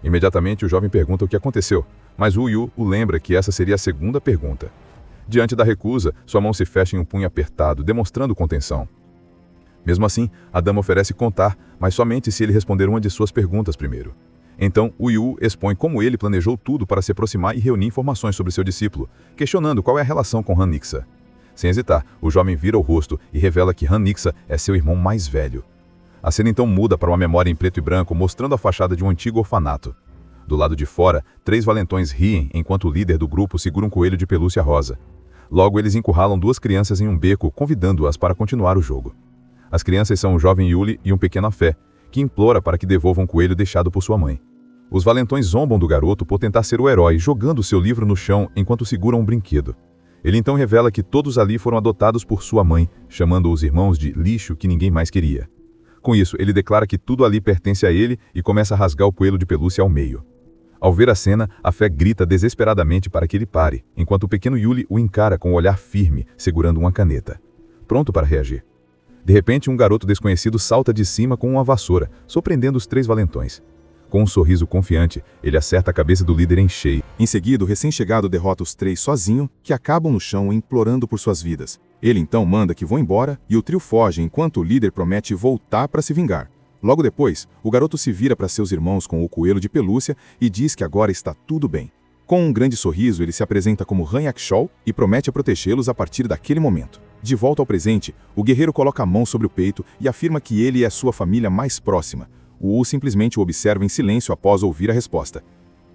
Imediatamente, o jovem pergunta o que aconteceu, mas Wu Yu o lembra que essa seria a segunda pergunta. Diante da recusa, sua mão se fecha em um punho apertado, demonstrando contenção. Mesmo assim, a dama oferece contar, mas somente se ele responder uma de suas perguntas primeiro. Então, Wu Yu expõe como ele planejou tudo para se aproximar e reunir informações sobre seu discípulo, questionando qual é a relação com Han Nixa. Sem hesitar, o jovem vira o rosto e revela que Han Nixa é seu irmão mais velho. A cena então muda para uma memória em preto e branco, mostrando a fachada de um antigo orfanato. Do lado de fora, 3 valentões riem enquanto o líder do grupo segura um coelho de pelúcia rosa. Logo, eles encurralam 2 crianças em um beco, convidando-as para continuar o jogo. As crianças são um jovem Yuli e um pequeno Afé, que implora para que devolvam o coelho deixado por sua mãe. Os valentões zombam do garoto por tentar ser o herói, jogando seu livro no chão enquanto seguram um brinquedo. Ele então revela que todos ali foram adotados por sua mãe, chamando os irmãos de lixo que ninguém mais queria. Com isso, ele declara que tudo ali pertence a ele e começa a rasgar o coelho de pelúcia ao meio. Ao ver a cena, a Fé grita desesperadamente para que ele pare, enquanto o pequeno Yuli o encara com um olhar firme, segurando uma caneta, pronto para reagir. De repente, um garoto desconhecido salta de cima com uma vassoura, surpreendendo os 3 valentões. Com um sorriso confiante, ele acerta a cabeça do líder em cheio. Em seguida, o recém-chegado derrota os 3 sozinho, que acabam no chão implorando por suas vidas. Ele então manda que vão embora e o trio foge enquanto o líder promete voltar para se vingar. Logo depois, o garoto se vira para seus irmãos com o coelho de pelúcia e diz que agora está tudo bem. Com um grande sorriso, ele se apresenta como Han Yakshol e promete protegê-los a partir daquele momento. De volta ao presente, o guerreiro coloca a mão sobre o peito e afirma que ele é sua família mais próxima. O Wu simplesmente o observa em silêncio após ouvir a resposta.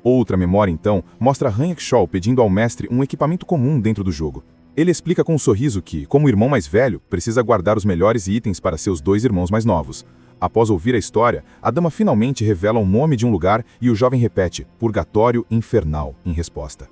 Outra memória, então, mostra Han Yakshol pedindo ao mestre um equipamento comum dentro do jogo. Ele explica com um sorriso que, como irmão mais velho, precisa guardar os melhores itens para seus 2 irmãos mais novos. Após ouvir a história, a dama finalmente revela o nome de um lugar e o jovem repete, Purgatório Infernal, em resposta.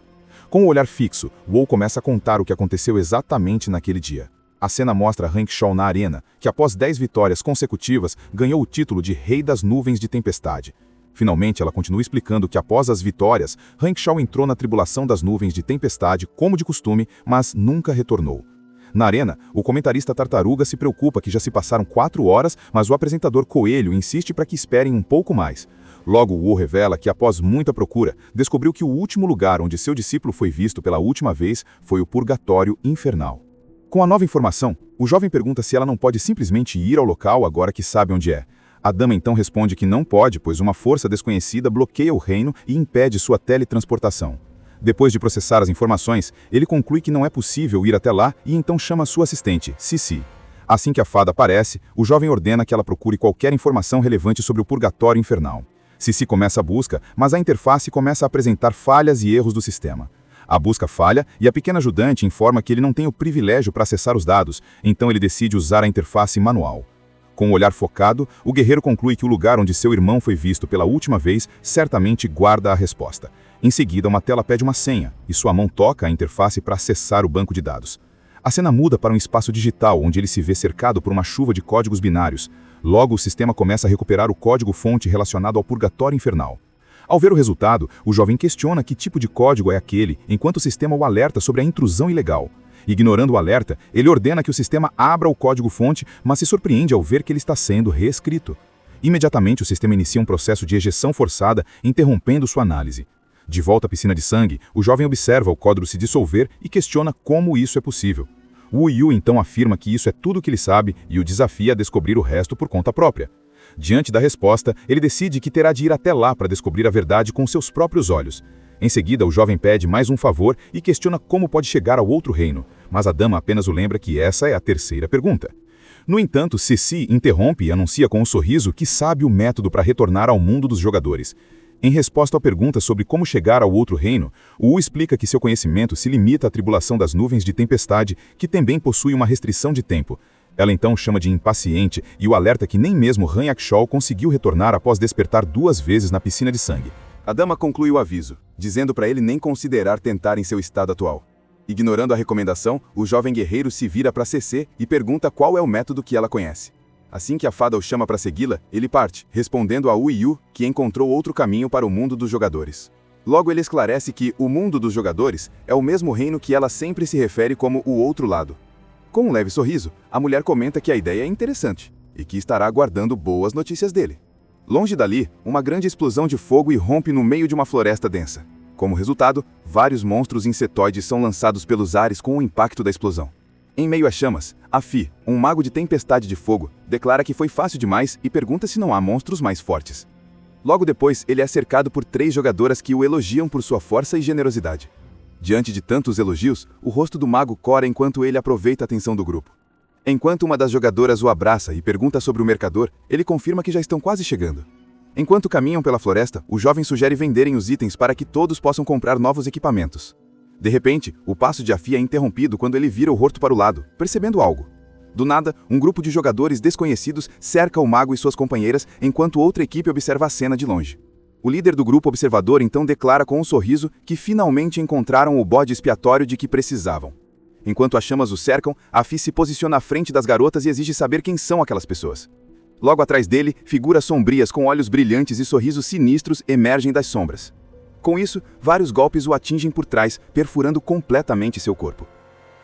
Com o olhar fixo, Wu começa a contar o que aconteceu exatamente naquele dia. A cena mostra Han Yakshol na arena, que após 10 vitórias consecutivas, ganhou o título de Rei das Nuvens de Tempestade. Finalmente, ela continua explicando que após as vitórias, Han Yakshol entrou na tribulação das nuvens de tempestade, como de costume, mas nunca retornou. Na arena, o comentarista Tartaruga se preocupa que já se passaram 4 horas, mas o apresentador Coelho insiste para que esperem um pouco mais. Logo, Wu revela que, após muita procura, descobriu que o último lugar onde seu discípulo foi visto pela última vez foi o Purgatório Infernal. Com a nova informação, o jovem pergunta se ela não pode simplesmente ir ao local agora que sabe onde é. A dama então responde que não pode, pois uma força desconhecida bloqueia o reino e impede sua teletransportação. Depois de processar as informações, ele conclui que não é possível ir até lá e então chama sua assistente, Sissi. Assim que a fada aparece, o jovem ordena que ela procure qualquer informação relevante sobre o Purgatório Infernal. Sissi começa a busca, mas a interface começa a apresentar falhas e erros do sistema. A busca falha e a pequena ajudante informa que ele não tem o privilégio para acessar os dados, então ele decide usar a interface manual. Com o olhar focado, o guerreiro conclui que o lugar onde seu irmão foi visto pela última vez certamente guarda a resposta. Em seguida, uma tela pede uma senha, e sua mão toca a interface para acessar o banco de dados. A cena muda para um espaço digital, onde ele se vê cercado por uma chuva de códigos binários. Logo, o sistema começa a recuperar o código-fonte relacionado ao Purgatório Infernal. Ao ver o resultado, o jovem questiona que tipo de código é aquele, enquanto o sistema o alerta sobre a intrusão ilegal. Ignorando o alerta, ele ordena que o sistema abra o código-fonte, mas se surpreende ao ver que ele está sendo reescrito. Imediatamente, o sistema inicia um processo de ejeção forçada, interrompendo sua análise. De volta à piscina de sangue, o jovem observa o código se dissolver e questiona como isso é possível. Wu Yu então afirma que isso é tudo o que ele sabe e o desafia a descobrir o resto por conta própria. Diante da resposta, ele decide que terá de ir até lá para descobrir a verdade com seus próprios olhos. Em seguida, o jovem pede mais um favor e questiona como pode chegar ao outro reino, mas a dama apenas o lembra que essa é a terceira pergunta. No entanto, Ceci interrompe e anuncia com um sorriso que sabe o método para retornar ao mundo dos jogadores. Em resposta à pergunta sobre como chegar ao outro reino, Wu explica que seu conhecimento se limita à tribulação das nuvens de tempestade, que também possui uma restrição de tempo. Ela então chama de impaciente e o alerta que nem mesmo Han Yakshol conseguiu retornar após despertar 2 vezes na piscina de sangue. A dama conclui o aviso, dizendo para ele nem considerar tentar em seu estado atual. Ignorando a recomendação, o jovem guerreiro se vira para Ceci e pergunta qual é o método que ela conhece. Assim que a fada o chama para segui-la, ele parte, respondendo a Wu Yu que encontrou outro caminho para o mundo dos jogadores. Logo ele esclarece que o mundo dos jogadores é o mesmo reino que ela sempre se refere como o outro lado. Com um leve sorriso, a mulher comenta que a ideia é interessante e que estará aguardando boas notícias dele. Longe dali, uma grande explosão de fogo irrompe no meio de uma floresta densa. Como resultado, vários monstros insetoides são lançados pelos ares com o impacto da explosão. Em meio às chamas, Afi, um mago de tempestade de fogo, declara que foi fácil demais e pergunta se não há monstros mais fortes. Logo depois, ele é cercado por 3 jogadoras que o elogiam por sua força e generosidade. Diante de tantos elogios, o rosto do mago cora enquanto ele aproveita a atenção do grupo. Enquanto uma das jogadoras o abraça e pergunta sobre o mercador, ele confirma que já estão quase chegando. Enquanto caminham pela floresta, o jovem sugere venderem os itens para que todos possam comprar novos equipamentos. De repente, o passo de Afi é interrompido quando ele vira o rosto para o lado, percebendo algo. Do nada, um grupo de jogadores desconhecidos cerca o mago e suas companheiras enquanto outra equipe observa a cena de longe. O líder do grupo observador então declara com um sorriso que finalmente encontraram o bode expiatório de que precisavam. Enquanto as chamas o cercam, Afi se posiciona à frente das garotas e exige saber quem são aquelas pessoas. Logo atrás dele, figuras sombrias com olhos brilhantes e sorrisos sinistros emergem das sombras. Com isso, vários golpes o atingem por trás, perfurando completamente seu corpo.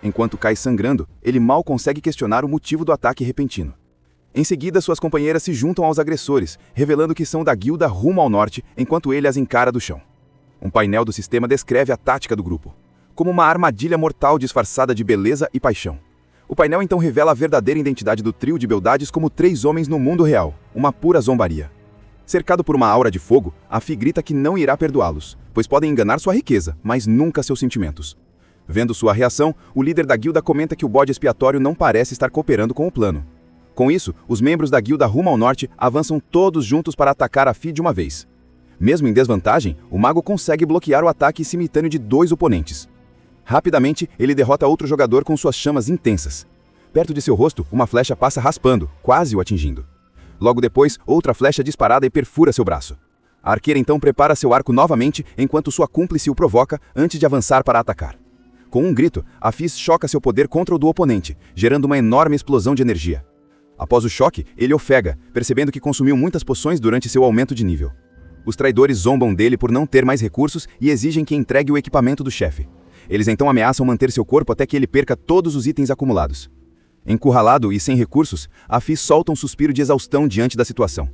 Enquanto cai sangrando, ele mal consegue questionar o motivo do ataque repentino. Em seguida, suas companheiras se juntam aos agressores, revelando que são da guilda rumo ao norte, enquanto ele as encara do chão. Um painel do sistema descreve a tática do grupo como uma armadilha mortal disfarçada de beleza e paixão. O painel então revela a verdadeira identidade do trio de beldades como 3 homens no mundo real, uma pura zombaria. Cercado por uma aura de fogo, Afi grita que não irá perdoá-los, pois podem enganar sua riqueza, mas nunca seus sentimentos. Vendo sua reação, o líder da guilda comenta que o bode expiatório não parece estar cooperando com o plano. Com isso, os membros da guilda rumo ao norte avançam todos juntos para atacar Afi de uma vez. Mesmo em desvantagem, o mago consegue bloquear o ataque simultâneo de 2 oponentes. Rapidamente, ele derrota outro jogador com suas chamas intensas. Perto de seu rosto, uma flecha passa raspando, quase o atingindo. Logo depois, outra flecha disparada e perfura seu braço. A arqueira então prepara seu arco novamente enquanto sua cúmplice o provoca antes de avançar para atacar. Com um grito, Afi choca seu poder contra o do oponente, gerando uma enorme explosão de energia. Após o choque, ele ofega, percebendo que consumiu muitas poções durante seu aumento de nível. Os traidores zombam dele por não ter mais recursos e exigem que entregue o equipamento do chefe. Eles então ameaçam manter seu corpo até que ele perca todos os itens acumulados. Encurralado e sem recursos, Afi solta um suspiro de exaustão diante da situação.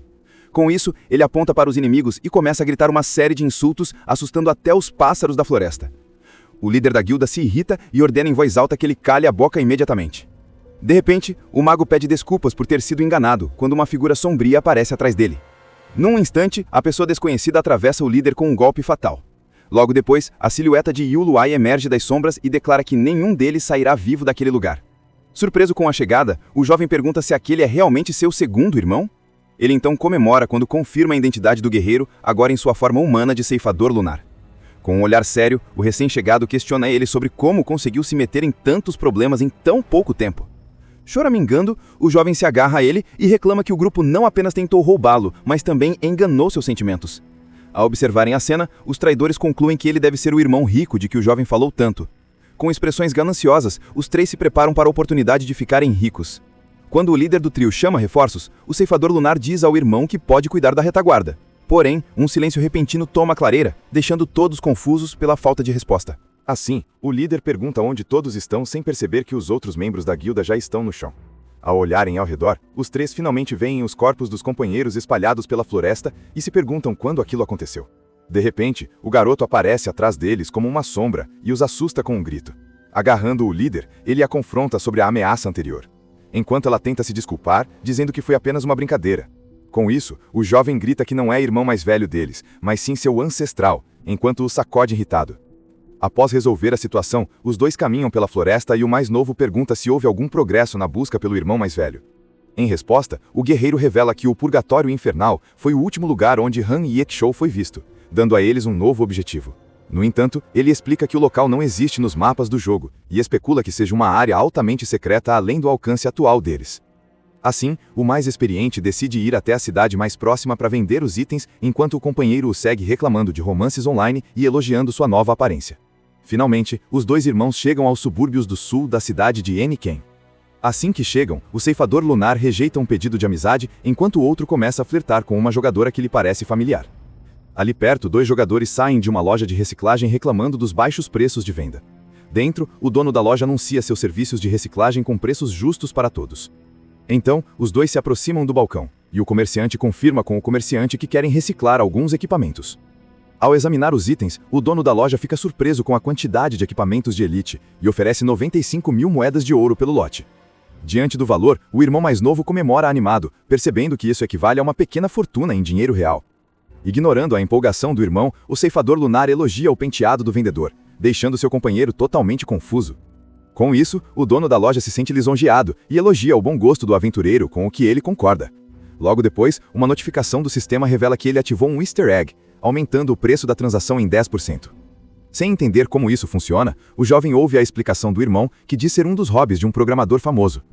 Com isso, ele aponta para os inimigos e começa a gritar uma série de insultos, assustando até os pássaros da floresta. O líder da guilda se irrita e ordena em voz alta que ele cale a boca imediatamente. De repente, o mago pede desculpas por ter sido enganado, quando uma figura sombria aparece atrás dele. Num instante, a pessoa desconhecida atravessa o líder com um golpe fatal. Logo depois, a silhueta de Yu Luai emerge das sombras e declara que nenhum deles sairá vivo daquele lugar. Surpreso com a chegada, o jovem pergunta se aquele é realmente seu segundo irmão? Ele então comemora quando confirma a identidade do guerreiro, agora em sua forma humana de ceifador lunar. Com um olhar sério, o recém-chegado questiona ele sobre como conseguiu se meter em tantos problemas em tão pouco tempo. Choramingando, o jovem se agarra a ele e reclama que o grupo não apenas tentou roubá-lo, mas também enganou seus sentimentos. Ao observarem a cena, os traidores concluem que ele deve ser o irmão rico de que o jovem falou tanto. Com expressões gananciosas, os 3 se preparam para a oportunidade de ficarem ricos. Quando o líder do trio chama reforços, o ceifador lunar diz ao irmão que pode cuidar da retaguarda. Porém, um silêncio repentino toma a clareira, deixando todos confusos pela falta de resposta. Assim, o líder pergunta onde todos estão sem perceber que os outros membros da guilda já estão no chão. Ao olharem ao redor, os 3 finalmente veem os corpos dos companheiros espalhados pela floresta e se perguntam quando aquilo aconteceu. De repente, o garoto aparece atrás deles como uma sombra e os assusta com um grito. Agarrando o líder, ele a confronta sobre a ameaça anterior. Enquanto ela tenta se desculpar, dizendo que foi apenas uma brincadeira. Com isso, o jovem grita que não é irmão mais velho deles, mas sim seu ancestral, enquanto o sacode irritado. Após resolver a situação, os dois caminham pela floresta e o mais novo pergunta se houve algum progresso na busca pelo irmão mais velho. Em resposta, o guerreiro revela que o Purgatório Infernal foi o último lugar onde Han Yek-shou foi visto, dando a eles um novo objetivo. No entanto, ele explica que o local não existe nos mapas do jogo, e especula que seja uma área altamente secreta além do alcance atual deles. Assim, o mais experiente decide ir até a cidade mais próxima para vender os itens, enquanto o companheiro o segue reclamando de romances online e elogiando sua nova aparência. Finalmente, os dois irmãos chegam aos subúrbios do sul da cidade de Eniken. Assim que chegam, o ceifador lunar rejeita um pedido de amizade, enquanto o outro começa a flertar com uma jogadora que lhe parece familiar. Ali perto, dois jogadores saem de uma loja de reciclagem reclamando dos baixos preços de venda. Dentro, o dono da loja anuncia seus serviços de reciclagem com preços justos para todos. Então, os dois se aproximam do balcão, e o comerciante confirma com o comerciante que querem reciclar alguns equipamentos. Ao examinar os itens, o dono da loja fica surpreso com a quantidade de equipamentos de elite e oferece 95.000 moedas de ouro pelo lote. Diante do valor, o irmão mais novo comemora animado, percebendo que isso equivale a uma pequena fortuna em dinheiro real. Ignorando a empolgação do irmão, o ceifador lunar elogia o penteado do vendedor, deixando seu companheiro totalmente confuso. Com isso, o dono da loja se sente lisonjeado e elogia o bom gosto do aventureiro, com o que ele concorda. Logo depois, uma notificação do sistema revela que ele ativou um easter egg, aumentando o preço da transação em 10%. Sem entender como isso funciona, o jovem ouve a explicação do irmão, que diz ser um dos hobbies de um programador famoso.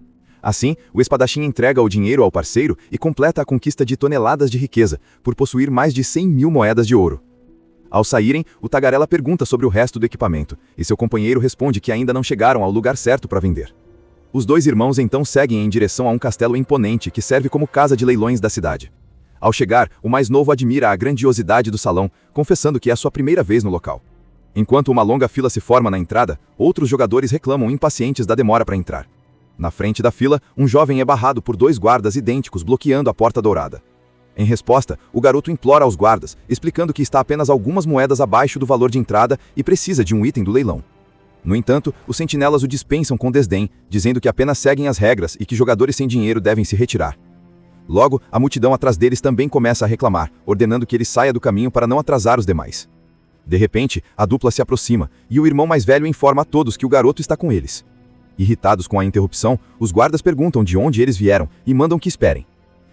Assim, o espadachim entrega o dinheiro ao parceiro e completa a conquista de toneladas de riqueza, por possuir mais de 100.000 moedas de ouro. Ao saírem, o tagarela pergunta sobre o resto do equipamento, e seu companheiro responde que ainda não chegaram ao lugar certo para vender. Os dois irmãos então seguem em direção a um castelo imponente que serve como casa de leilões da cidade. Ao chegar, o mais novo admira a grandiosidade do salão, confessando que é a sua primeira vez no local. Enquanto uma longa fila se forma na entrada, outros jogadores reclamam impacientes da demora para entrar. Na frente da fila, um jovem é barrado por dois guardas idênticos bloqueando a porta dourada. Em resposta, o garoto implora aos guardas, explicando que está apenas algumas moedas abaixo do valor de entrada e precisa de um item do leilão. No entanto, os sentinelas o dispensam com desdém, dizendo que apenas seguem as regras e que jogadores sem dinheiro devem se retirar. Logo, a multidão atrás deles também começa a reclamar, ordenando que ele saia do caminho para não atrasar os demais. De repente, a dupla se aproxima, e o irmão mais velho informa a todos que o garoto está com eles. Irritados com a interrupção, os guardas perguntam de onde eles vieram e mandam que esperem.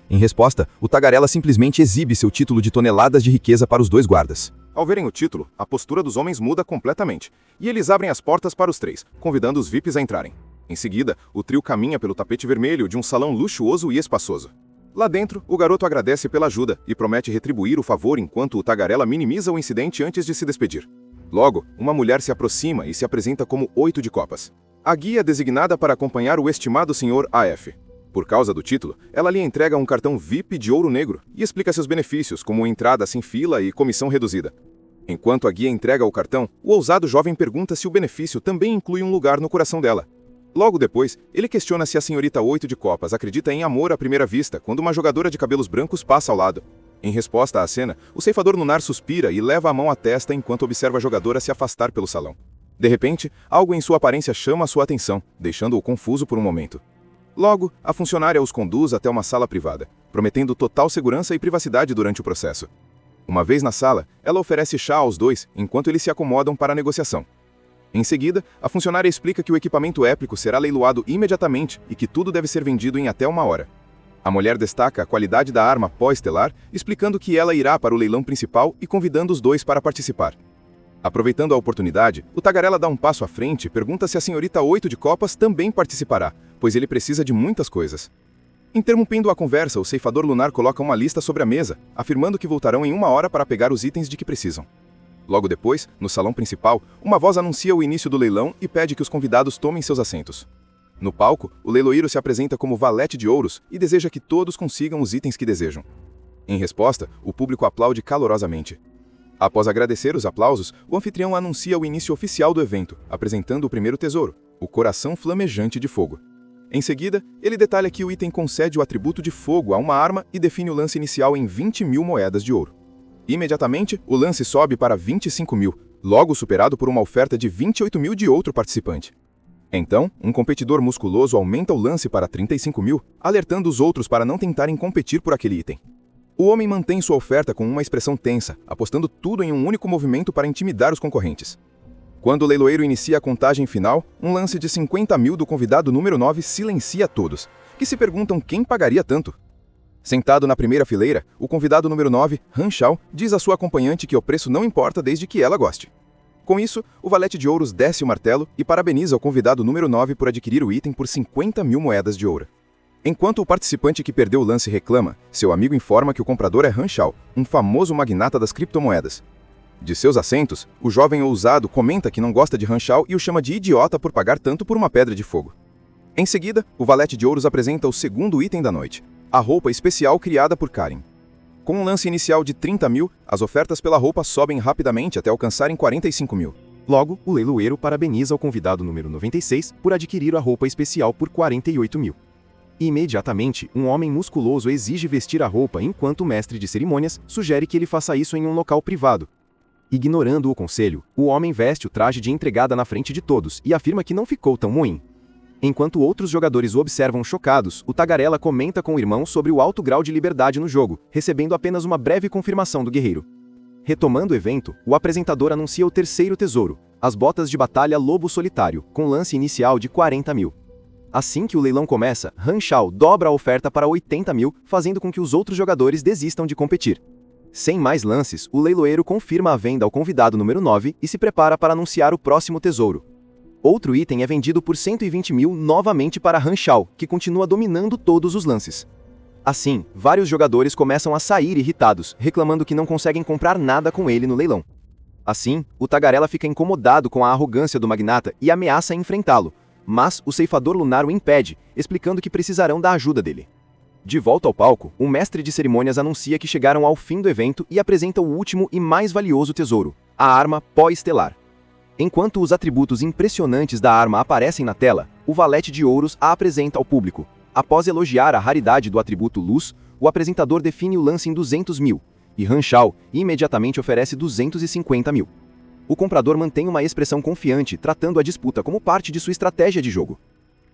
Em resposta, o tagarela simplesmente exibe seu título de toneladas de riqueza para os dois guardas. Ao verem o título, a postura dos homens muda completamente, e eles abrem as portas para os três, convidando os VIPs a entrarem. Em seguida, o trio caminha pelo tapete vermelho de um salão luxuoso e espaçoso. Lá dentro, o garoto agradece pela ajuda e promete retribuir o favor enquanto o tagarela minimiza o incidente antes de se despedir. Logo, uma mulher se aproxima e se apresenta como 8 de copas. A guia designada para acompanhar o estimado Sr. AF. Por causa do título, ela lhe entrega um cartão VIP de ouro negro e explica seus benefícios, como entrada sem fila e comissão reduzida. Enquanto a guia entrega o cartão, o ousado jovem pergunta se o benefício também inclui um lugar no coração dela. Logo depois, ele questiona se a senhorita 8 de copas acredita em amor à primeira vista quando uma jogadora de cabelos brancos passa ao lado. Em resposta à cena, o ceifador lunar suspira e leva a mão à testa enquanto observa a jogadora se afastar pelo salão. De repente, algo em sua aparência chama a sua atenção, deixando-o confuso por um momento. Logo, a funcionária os conduz até uma sala privada, prometendo total segurança e privacidade durante o processo. Uma vez na sala, ela oferece chá aos dois enquanto eles se acomodam para a negociação. Em seguida, a funcionária explica que o equipamento épico será leiloado imediatamente e que tudo deve ser vendido em até 1 hora. A mulher destaca a qualidade da arma pó-estelar, explicando que ela irá para o leilão principal e convidando os dois para participar. Aproveitando a oportunidade, o tagarela dá um passo à frente e pergunta se a senhorita 8 de copas também participará, pois ele precisa de muitas coisas. Interrompendo a conversa, o ceifador lunar coloca uma lista sobre a mesa, afirmando que voltarão em 1 hora para pegar os itens de que precisam. Logo depois, no salão principal, uma voz anuncia o início do leilão e pede que os convidados tomem seus assentos. No palco, o leiloeiro se apresenta como valete de ouros e deseja que todos consigam os itens que desejam. Em resposta, o público aplaude calorosamente. Após agradecer os aplausos, o anfitrião anuncia o início oficial do evento, apresentando o primeiro tesouro, o coração flamejante de fogo. Em seguida, ele detalha que o item concede o atributo de fogo a uma arma e define o lance inicial em 20.000 moedas de ouro. Imediatamente, o lance sobe para 25.000, logo superado por uma oferta de 28.000 de outro participante. Então, um competidor musculoso aumenta o lance para 35.000, alertando os outros para não tentarem competir por aquele item. O homem mantém sua oferta com uma expressão tensa, apostando tudo em um único movimento para intimidar os concorrentes. Quando o leiloeiro inicia a contagem final, um lance de 50 mil do convidado número 9 silencia todos, que se perguntam quem pagaria tanto. Sentado na primeira fileira, o convidado número 9, Han Shao, diz à sua acompanhante que o preço não importa desde que ela goste. Com isso, o valete de ouros desce o martelo e parabeniza o convidado número 9 por adquirir o item por 50 mil moedas de ouro. Enquanto o participante que perdeu o lance reclama, seu amigo informa que o comprador é Han Shao, um famoso magnata das criptomoedas. De seus assentos, o jovem ousado comenta que não gosta de Han Shao e o chama de idiota por pagar tanto por uma pedra de fogo. Em seguida, o valete de ouros apresenta o segundo item da noite, a roupa especial criada por Karen. Com um lance inicial de 30 mil, as ofertas pela roupa sobem rapidamente até alcançarem 45 mil. Logo, o leiloeiro parabeniza o convidado número 96 por adquirir a roupa especial por 48 mil. Imediatamente, um homem musculoso exige vestir a roupa enquanto o mestre de cerimônias sugere que ele faça isso em um local privado. Ignorando o conselho, o homem veste o traje de entregada na frente de todos e afirma que não ficou tão ruim. Enquanto outros jogadores o observam chocados, o tagarela comenta com o irmão sobre o alto grau de liberdade no jogo, recebendo apenas uma breve confirmação do guerreiro. Retomando o evento, o apresentador anuncia o terceiro tesouro, as botas de batalha Lobo Solitário, com lance inicial de 40 mil. Assim que o leilão começa, Han Shao dobra a oferta para 80 mil, fazendo com que os outros jogadores desistam de competir. Sem mais lances, o leiloeiro confirma a venda ao convidado número 9 e se prepara para anunciar o próximo tesouro. Outro item é vendido por 120 mil novamente para Han Shao, que continua dominando todos os lances. Assim, vários jogadores começam a sair irritados, reclamando que não conseguem comprar nada com ele no leilão. Assim, o tagarela fica incomodado com a arrogância do magnata e ameaça enfrentá-lo, mas o ceifador lunar o impede, explicando que precisarão da ajuda dele. De volta ao palco, o mestre de cerimônias anuncia que chegaram ao fim do evento e apresenta o último e mais valioso tesouro, a arma Pó Estelar. Enquanto os atributos impressionantes da arma aparecem na tela, o valete de ouros a apresenta ao público. Após elogiar a raridade do atributo Luz, o apresentador define o lance em 200 mil, e Han Shao imediatamente oferece 250 mil. O comprador mantém uma expressão confiante, tratando a disputa como parte de sua estratégia de jogo.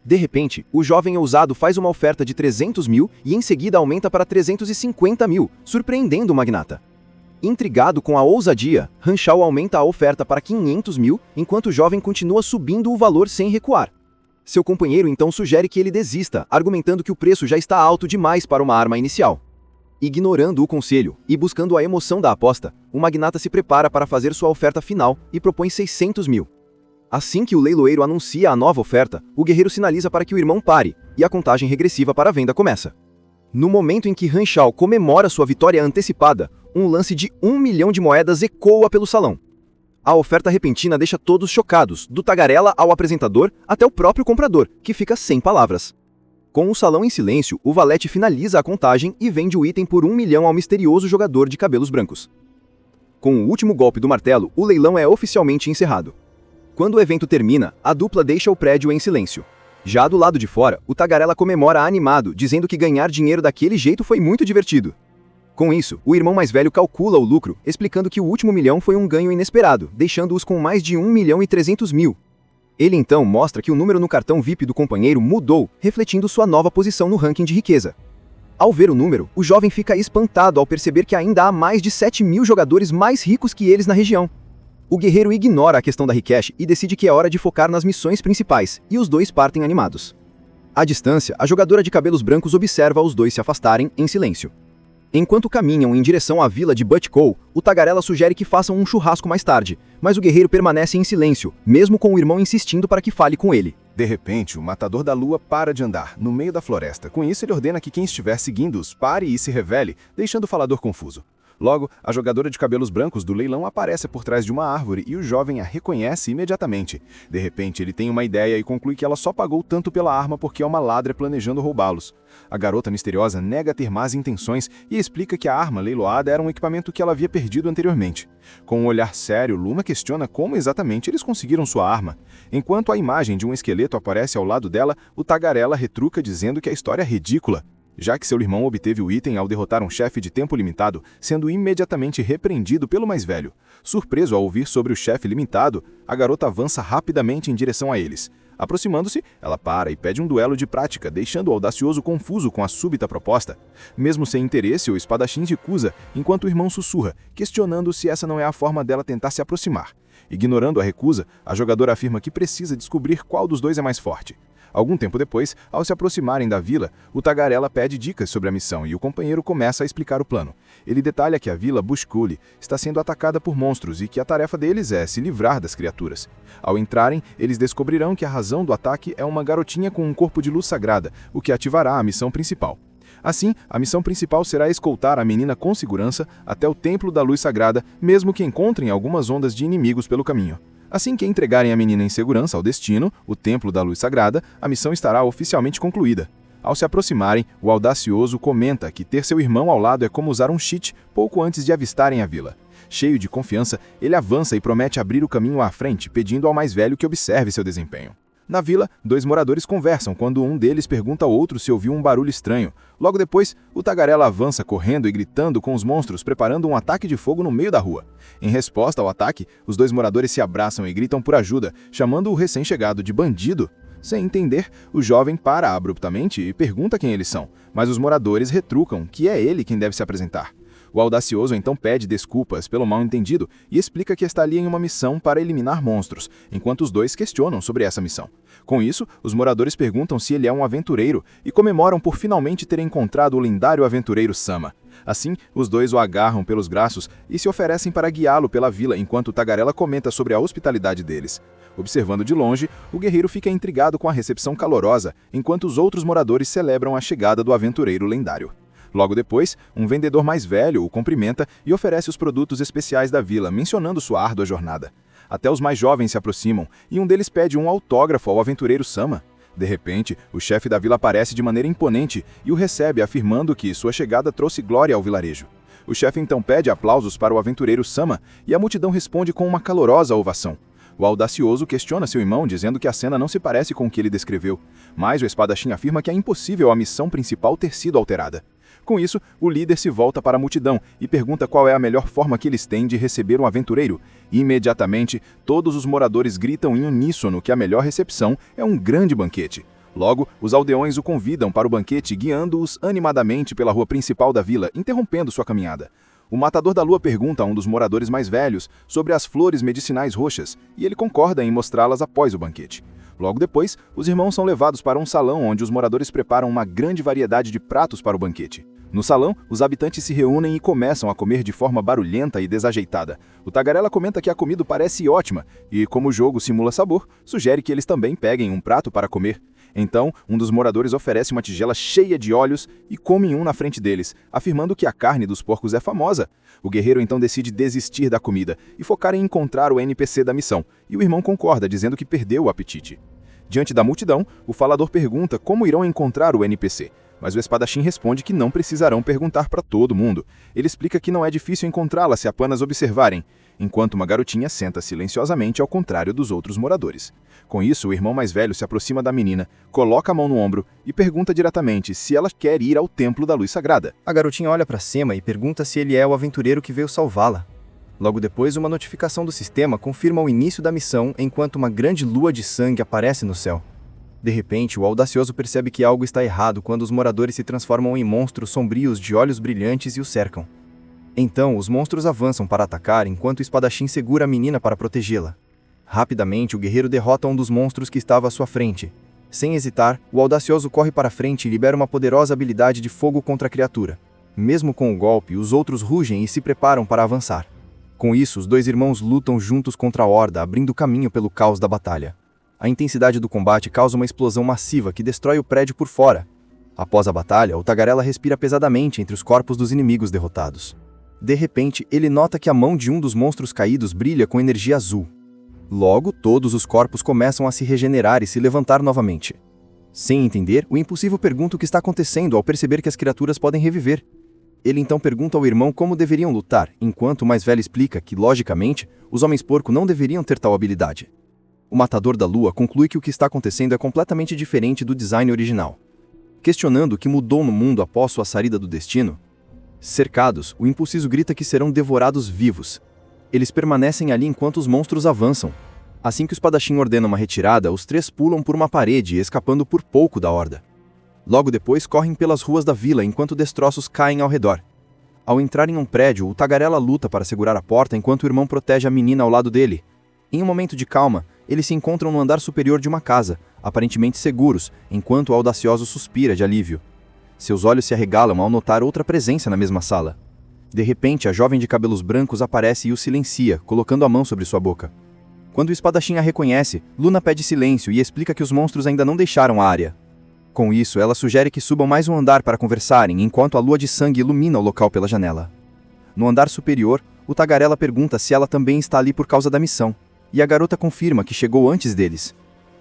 De repente, o jovem ousado faz uma oferta de 300 mil e em seguida aumenta para 350 mil, surpreendendo o magnata. Intrigado com a ousadia, Han Shao aumenta a oferta para 500 mil, enquanto o jovem continua subindo o valor sem recuar. Seu companheiro então sugere que ele desista, argumentando que o preço já está alto demais para uma arma inicial. Ignorando o conselho e buscando a emoção da aposta, o magnata se prepara para fazer sua oferta final e propõe 600 mil. Assim que o leiloeiro anuncia a nova oferta, o guerreiro sinaliza para que o irmão pare, e a contagem regressiva para a venda começa. No momento em que Han Shao comemora sua vitória antecipada, um lance de 1 milhão de moedas ecoa pelo salão. A oferta repentina deixa todos chocados, do tagarela ao apresentador até o próprio comprador, que fica sem palavras. Com o salão em silêncio, o valete finaliza a contagem e vende o item por 1 milhão ao misterioso jogador de cabelos brancos. Com o último golpe do martelo, o leilão é oficialmente encerrado. Quando o evento termina, a dupla deixa o prédio em silêncio. Já do lado de fora, o tagarela comemora animado, dizendo que ganhar dinheiro daquele jeito foi muito divertido. Com isso, o irmão mais velho calcula o lucro, explicando que o último milhão foi um ganho inesperado, deixando-os com mais de 1 milhão e 300 mil. Ele então mostra que o número no cartão VIP do companheiro mudou, refletindo sua nova posição no ranking de riqueza. Ao ver o número, o jovem fica espantado ao perceber que ainda há mais de 7 mil jogadores mais ricos que eles na região. O guerreiro ignora a questão da Rikesh e decide que é hora de focar nas missões principais, e os dois partem animados. À distância, a jogadora de cabelos brancos observa os dois se afastarem em silêncio. Enquanto caminham em direção à vila de Butchko, o tagarela sugere que façam um churrasco mais tarde, mas o guerreiro permanece em silêncio, mesmo com o irmão insistindo para que fale com ele. De repente, o matador da lua para de andar, no meio da floresta. Com isso, ele ordena que quem estiver seguindo-os pare e se revele, deixando o falador confuso. Logo, a jogadora de cabelos brancos do leilão aparece por trás de uma árvore e o jovem a reconhece imediatamente. De repente, ele tem uma ideia e conclui que ela só pagou tanto pela arma porque é uma ladra planejando roubá-los. A garota misteriosa nega ter más intenções e explica que a arma leiloada era um equipamento que ela havia perdido anteriormente. Com um olhar sério, Luma questiona como exatamente eles conseguiram sua arma. Enquanto a imagem de um esqueleto aparece ao lado dela, o tagarela retruca dizendo que a história é ridícula, já que seu irmão obteve o item ao derrotar um chefe de tempo limitado, sendo imediatamente repreendido pelo mais velho. Surpreso ao ouvir sobre o chefe limitado, a garota avança rapidamente em direção a eles. Aproximando-se, ela para e pede um duelo de prática, deixando o audacioso confuso com a súbita proposta. Mesmo sem interesse, o espadachim recusa, enquanto o irmão sussurra, questionando se essa não é a forma dela tentar se aproximar. Ignorando a recusa, a jogadora afirma que precisa descobrir qual dos dois é mais forte. Algum tempo depois, ao se aproximarem da vila, o tagarela pede dicas sobre a missão e o companheiro começa a explicar o plano. Ele detalha que a vila Bushkuli está sendo atacada por monstros e que a tarefa deles é se livrar das criaturas. Ao entrarem, eles descobrirão que a razão do ataque é uma garotinha com um corpo de luz sagrada, o que ativará a missão principal. Assim, a missão principal será escoltar a menina com segurança até o Templo da Luz Sagrada, mesmo que encontrem algumas ondas de inimigos pelo caminho. Assim que entregarem a menina em segurança ao destino, o Templo da Luz Sagrada, a missão estará oficialmente concluída. Ao se aproximarem, o audacioso comenta que ter seu irmão ao lado é como usar um cheat pouco antes de avistarem a vila. Cheio de confiança, ele avança e promete abrir o caminho à frente, pedindo ao mais velho que observe seu desempenho. Na vila, dois moradores conversam quando um deles pergunta ao outro se ouviu um barulho estranho. Logo depois, o tagarela avança correndo e gritando com os monstros, preparando um ataque de fogo no meio da rua. Em resposta ao ataque, os dois moradores se abraçam e gritam por ajuda, chamando o recém-chegado de bandido. Sem entender, o jovem para abruptamente e pergunta quem eles são, mas os moradores retrucam que é ele quem deve se apresentar. O audacioso então pede desculpas pelo mal-entendido e explica que está ali em uma missão para eliminar monstros, enquanto os dois questionam sobre essa missão. Com isso, os moradores perguntam se ele é um aventureiro e comemoram por finalmente ter encontrado o lendário aventureiro Sama. Assim, os dois o agarram pelos braços e se oferecem para guiá-lo pela vila enquanto o tagarela comenta sobre a hospitalidade deles. Observando de longe, o guerreiro fica intrigado com a recepção calorosa, enquanto os outros moradores celebram a chegada do aventureiro lendário. Logo depois, um vendedor mais velho o cumprimenta e oferece os produtos especiais da vila, mencionando sua árdua jornada. Até os mais jovens se aproximam, e um deles pede um autógrafo ao aventureiro Sama. De repente, o chefe da vila aparece de maneira imponente e o recebe, afirmando que sua chegada trouxe glória ao vilarejo. O chefe então pede aplausos para o aventureiro Sama, e a multidão responde com uma calorosa ovação. O audacioso questiona seu irmão, dizendo que a cena não se parece com o que ele descreveu, mas o espadachim afirma que é impossível a missão principal ter sido alterada. Com isso, o líder se volta para a multidão e pergunta qual é a melhor forma que eles têm de receber um aventureiro. Imediatamente, todos os moradores gritam em uníssono que a melhor recepção é um grande banquete. Logo, os aldeões o convidam para o banquete, guiando-os animadamente pela rua principal da vila, interrompendo sua caminhada. O matador da lua pergunta a um dos moradores mais velhos sobre as flores medicinais roxas, e ele concorda em mostrá-las após o banquete. Logo depois, os irmãos são levados para um salão onde os moradores preparam uma grande variedade de pratos para o banquete. No salão, os habitantes se reúnem e começam a comer de forma barulhenta e desajeitada. O tagarela comenta que a comida parece ótima e, como o jogo simula sabor, sugere que eles também peguem um prato para comer. Então, um dos moradores oferece uma tigela cheia de olhos e come um na frente deles, afirmando que a carne dos porcos é famosa. O guerreiro então decide desistir da comida e focar em encontrar o NPC da missão, e o irmão concorda, dizendo que perdeu o apetite. Diante da multidão, o falador pergunta como irão encontrar o NPC, mas o espadachim responde que não precisarão perguntar para todo mundo. Ele explica que não é difícil encontrá-la se apenas observarem, enquanto uma garotinha senta silenciosamente ao contrário dos outros moradores. Com isso, o irmão mais velho se aproxima da menina, coloca a mão no ombro e pergunta diretamente se ela quer ir ao Templo da Luz Sagrada. A garotinha olha para Sema e pergunta se ele é o aventureiro que veio salvá-la. Logo depois, uma notificação do sistema confirma o início da missão enquanto uma grande lua de sangue aparece no céu. De repente, o audacioso percebe que algo está errado quando os moradores se transformam em monstros sombrios de olhos brilhantes e o cercam. Então, os monstros avançam para atacar enquanto o espadachim segura a menina para protegê-la. Rapidamente, o guerreiro derrota um dos monstros que estava à sua frente. Sem hesitar, o audacioso corre para frente e libera uma poderosa habilidade de fogo contra a criatura. Mesmo com o golpe, os outros rugem e se preparam para avançar. Com isso, os dois irmãos lutam juntos contra a horda, abrindo caminho pelo caos da batalha. A intensidade do combate causa uma explosão massiva que destrói o prédio por fora. Após a batalha, o tagarela respira pesadamente entre os corpos dos inimigos derrotados. De repente, ele nota que a mão de um dos monstros caídos brilha com energia azul. Logo, todos os corpos começam a se regenerar e se levantar novamente. Sem entender, o impulsivo pergunta o que está acontecendo ao perceber que as criaturas podem reviver. Ele então pergunta ao irmão como deveriam lutar, enquanto o mais velho explica que, logicamente, os homens-porco não deveriam ter tal habilidade. O matador da lua conclui que o que está acontecendo é completamente diferente do design original. Questionando o que mudou no mundo após sua saída do destino, cercados, o impulsivo grita que serão devorados vivos. Eles permanecem ali enquanto os monstros avançam. Assim que o espadachim ordena uma retirada, os três pulam por uma parede, escapando por pouco da horda. Logo depois, correm pelas ruas da vila enquanto destroços caem ao redor. Ao entrar em um prédio, o tagarela luta para segurar a porta enquanto o irmão protege a menina ao lado dele. Em um momento de calma, eles se encontram no andar superior de uma casa, aparentemente seguros, enquanto o audacioso suspira de alívio. Seus olhos se arregalam ao notar outra presença na mesma sala. De repente, a jovem de cabelos brancos aparece e o silencia, colocando a mão sobre sua boca. Quando o espadachim a reconhece, Luna pede silêncio e explica que os monstros ainda não deixaram a área. Com isso, ela sugere que subam mais um andar para conversarem, enquanto a lua de sangue ilumina o local pela janela. No andar superior, o tagarela pergunta se ela também está ali por causa da missão, e a garota confirma que chegou antes deles.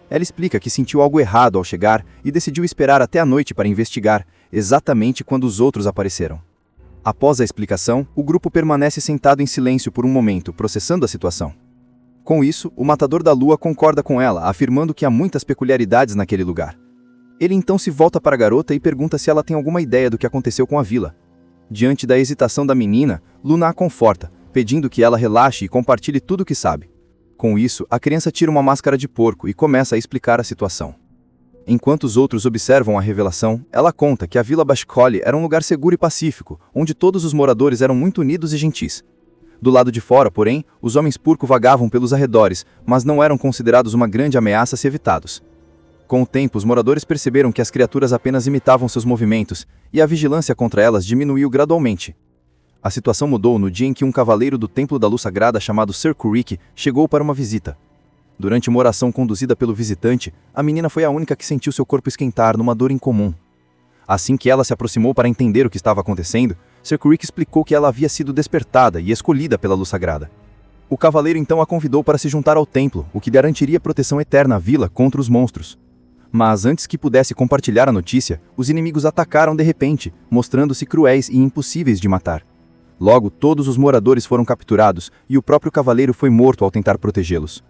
Ela explica que sentiu algo errado ao chegar e decidiu esperar até a noite para investigar, exatamente quando os outros apareceram. Após a explicação, o grupo permanece sentado em silêncio por um momento, processando a situação. Com isso, o Matador da Lua concorda com ela, afirmando que há muitas peculiaridades naquele lugar. Ele então se volta para a garota e pergunta se ela tem alguma ideia do que aconteceu com a vila. Diante da hesitação da menina, Luna a conforta, pedindo que ela relaxe e compartilhe tudo o que sabe. Com isso, a criança tira uma máscara de porco e começa a explicar a situação. Enquanto os outros observam a revelação, ela conta que a Vila Bashkoli era um lugar seguro e pacífico, onde todos os moradores eram muito unidos e gentis. Do lado de fora, porém, os homens porco vagavam pelos arredores, mas não eram considerados uma grande ameaça se evitados. Com o tempo, os moradores perceberam que as criaturas apenas imitavam seus movimentos, e a vigilância contra elas diminuiu gradualmente. A situação mudou no dia em que um cavaleiro do Templo da Luz Sagrada chamado Sir Kurik chegou para uma visita. Durante uma oração conduzida pelo visitante, a menina foi a única que sentiu seu corpo esquentar numa dor incomum. Assim que ela se aproximou para entender o que estava acontecendo, Sir Kurik explicou que ela havia sido despertada e escolhida pela Luz Sagrada. O cavaleiro então a convidou para se juntar ao templo, o que garantiria proteção eterna à vila contra os monstros. Mas antes que pudesse compartilhar a notícia, os inimigos atacaram de repente, mostrando-se cruéis e impossíveis de matar. Logo, todos os moradores foram capturados e o próprio cavaleiro foi morto ao tentar protegê-los.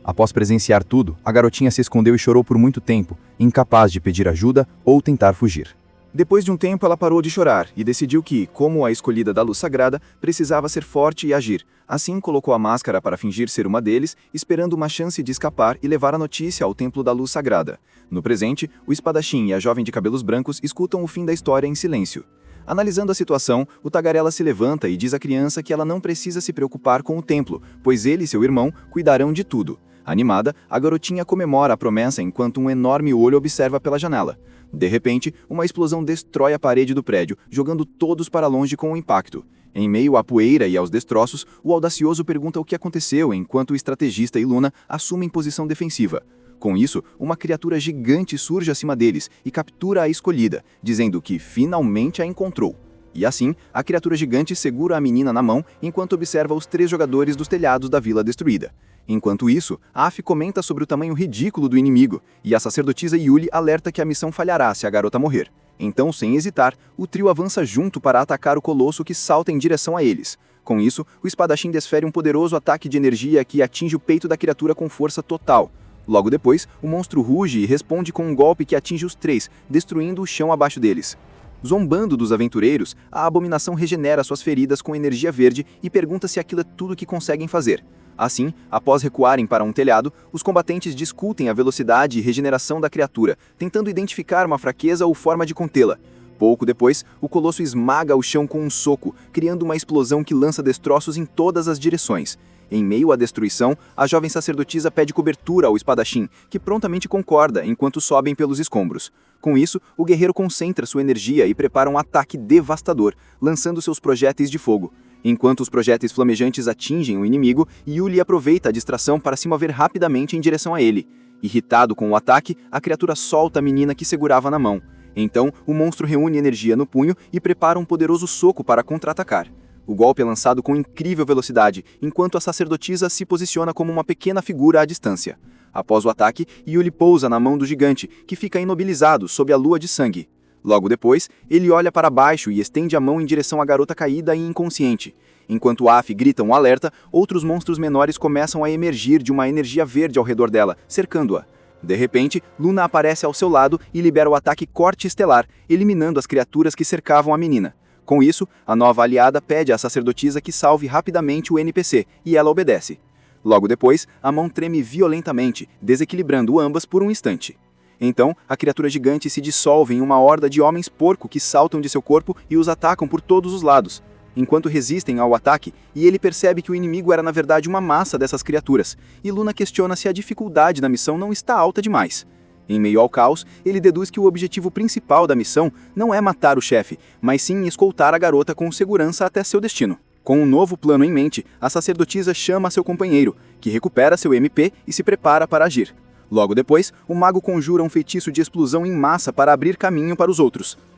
Após presenciar tudo, a garotinha se escondeu e chorou por muito tempo, incapaz de pedir ajuda ou tentar fugir. Depois de um tempo, ela parou de chorar e decidiu que, como a escolhida da Luz Sagrada, precisava ser forte e agir. Assim, colocou a máscara para fingir ser uma deles, esperando uma chance de escapar e levar a notícia ao Templo da Luz Sagrada. No presente, o espadachim e a jovem de cabelos brancos escutam o fim da história em silêncio. Analisando a situação, o tagarela se levanta e diz à criança que ela não precisa se preocupar com o templo, pois ele e seu irmão cuidarão de tudo. Animada, a garotinha comemora a promessa enquanto um enorme olho observa pela janela. De repente, uma explosão destrói a parede do prédio, jogando todos para longe com o impacto. Em meio à poeira e aos destroços, o audacioso pergunta o que aconteceu enquanto o estrategista e Luna assumem posição defensiva. Com isso, uma criatura gigante surge acima deles e captura a escolhida, dizendo que finalmente a encontrou. E assim, a criatura gigante segura a menina na mão enquanto observa os três jogadores dos telhados da vila destruída. Enquanto isso, Afi comenta sobre o tamanho ridículo do inimigo, e a sacerdotisa Yuli alerta que a missão falhará se a garota morrer. Então, sem hesitar, o trio avança junto para atacar o colosso que salta em direção a eles. Com isso, o espadachim desfere um poderoso ataque de energia que atinge o peito da criatura com força total. Logo depois, o monstro ruge e responde com um golpe que atinge os três, destruindo o chão abaixo deles. Zombando dos aventureiros, a abominação regenera suas feridas com energia verde e pergunta se aquilo é tudo que conseguem fazer. Assim, após recuarem para um telhado, os combatentes discutem a velocidade e regeneração da criatura, tentando identificar uma fraqueza ou forma de contê-la. Pouco depois, o colosso esmaga o chão com um soco, criando uma explosão que lança destroços em todas as direções. Em meio à destruição, a jovem sacerdotisa pede cobertura ao espadachim, que prontamente concorda enquanto sobem pelos escombros. Com isso, o guerreiro concentra sua energia e prepara um ataque devastador, lançando seus projéteis de fogo. Enquanto os projéteis flamejantes atingem o inimigo, Yuli aproveita a distração para se mover rapidamente em direção a ele. Irritado com o ataque, a criatura solta a menina que segurava na mão. Então, o monstro reúne energia no punho e prepara um poderoso soco para contra-atacar. O golpe é lançado com incrível velocidade, enquanto a sacerdotisa se posiciona como uma pequena figura à distância. Após o ataque, Yuli pousa na mão do gigante, que fica imobilizado sob a lua de sangue. Logo depois, ele olha para baixo e estende a mão em direção à garota caída e inconsciente. Enquanto Afi grita um alerta, outros monstros menores começam a emergir de uma energia verde ao redor dela, cercando-a. De repente, Luna aparece ao seu lado e libera o ataque Corte Estelar, eliminando as criaturas que cercavam a menina. Com isso, a nova aliada pede à sacerdotisa que salve rapidamente o NPC, e ela obedece. Logo depois, a mão treme violentamente, desequilibrando ambas por um instante. Então, a criatura gigante se dissolve em uma horda de homens porco que saltam de seu corpo e os atacam por todos os lados, enquanto resistem ao ataque, e ele percebe que o inimigo era na verdade uma massa dessas criaturas, e Luna questiona se a dificuldade da missão não está alta demais. Em meio ao caos, ele deduz que o objetivo principal da missão não é matar o chefe, mas sim escoltar a garota com segurança até seu destino. Com um novo plano em mente, a sacerdotisa chama seu companheiro, que recupera seu MP e se prepara para agir. Logo depois, o mago conjura um feitiço de explosão em massa para abrir caminho para os outros.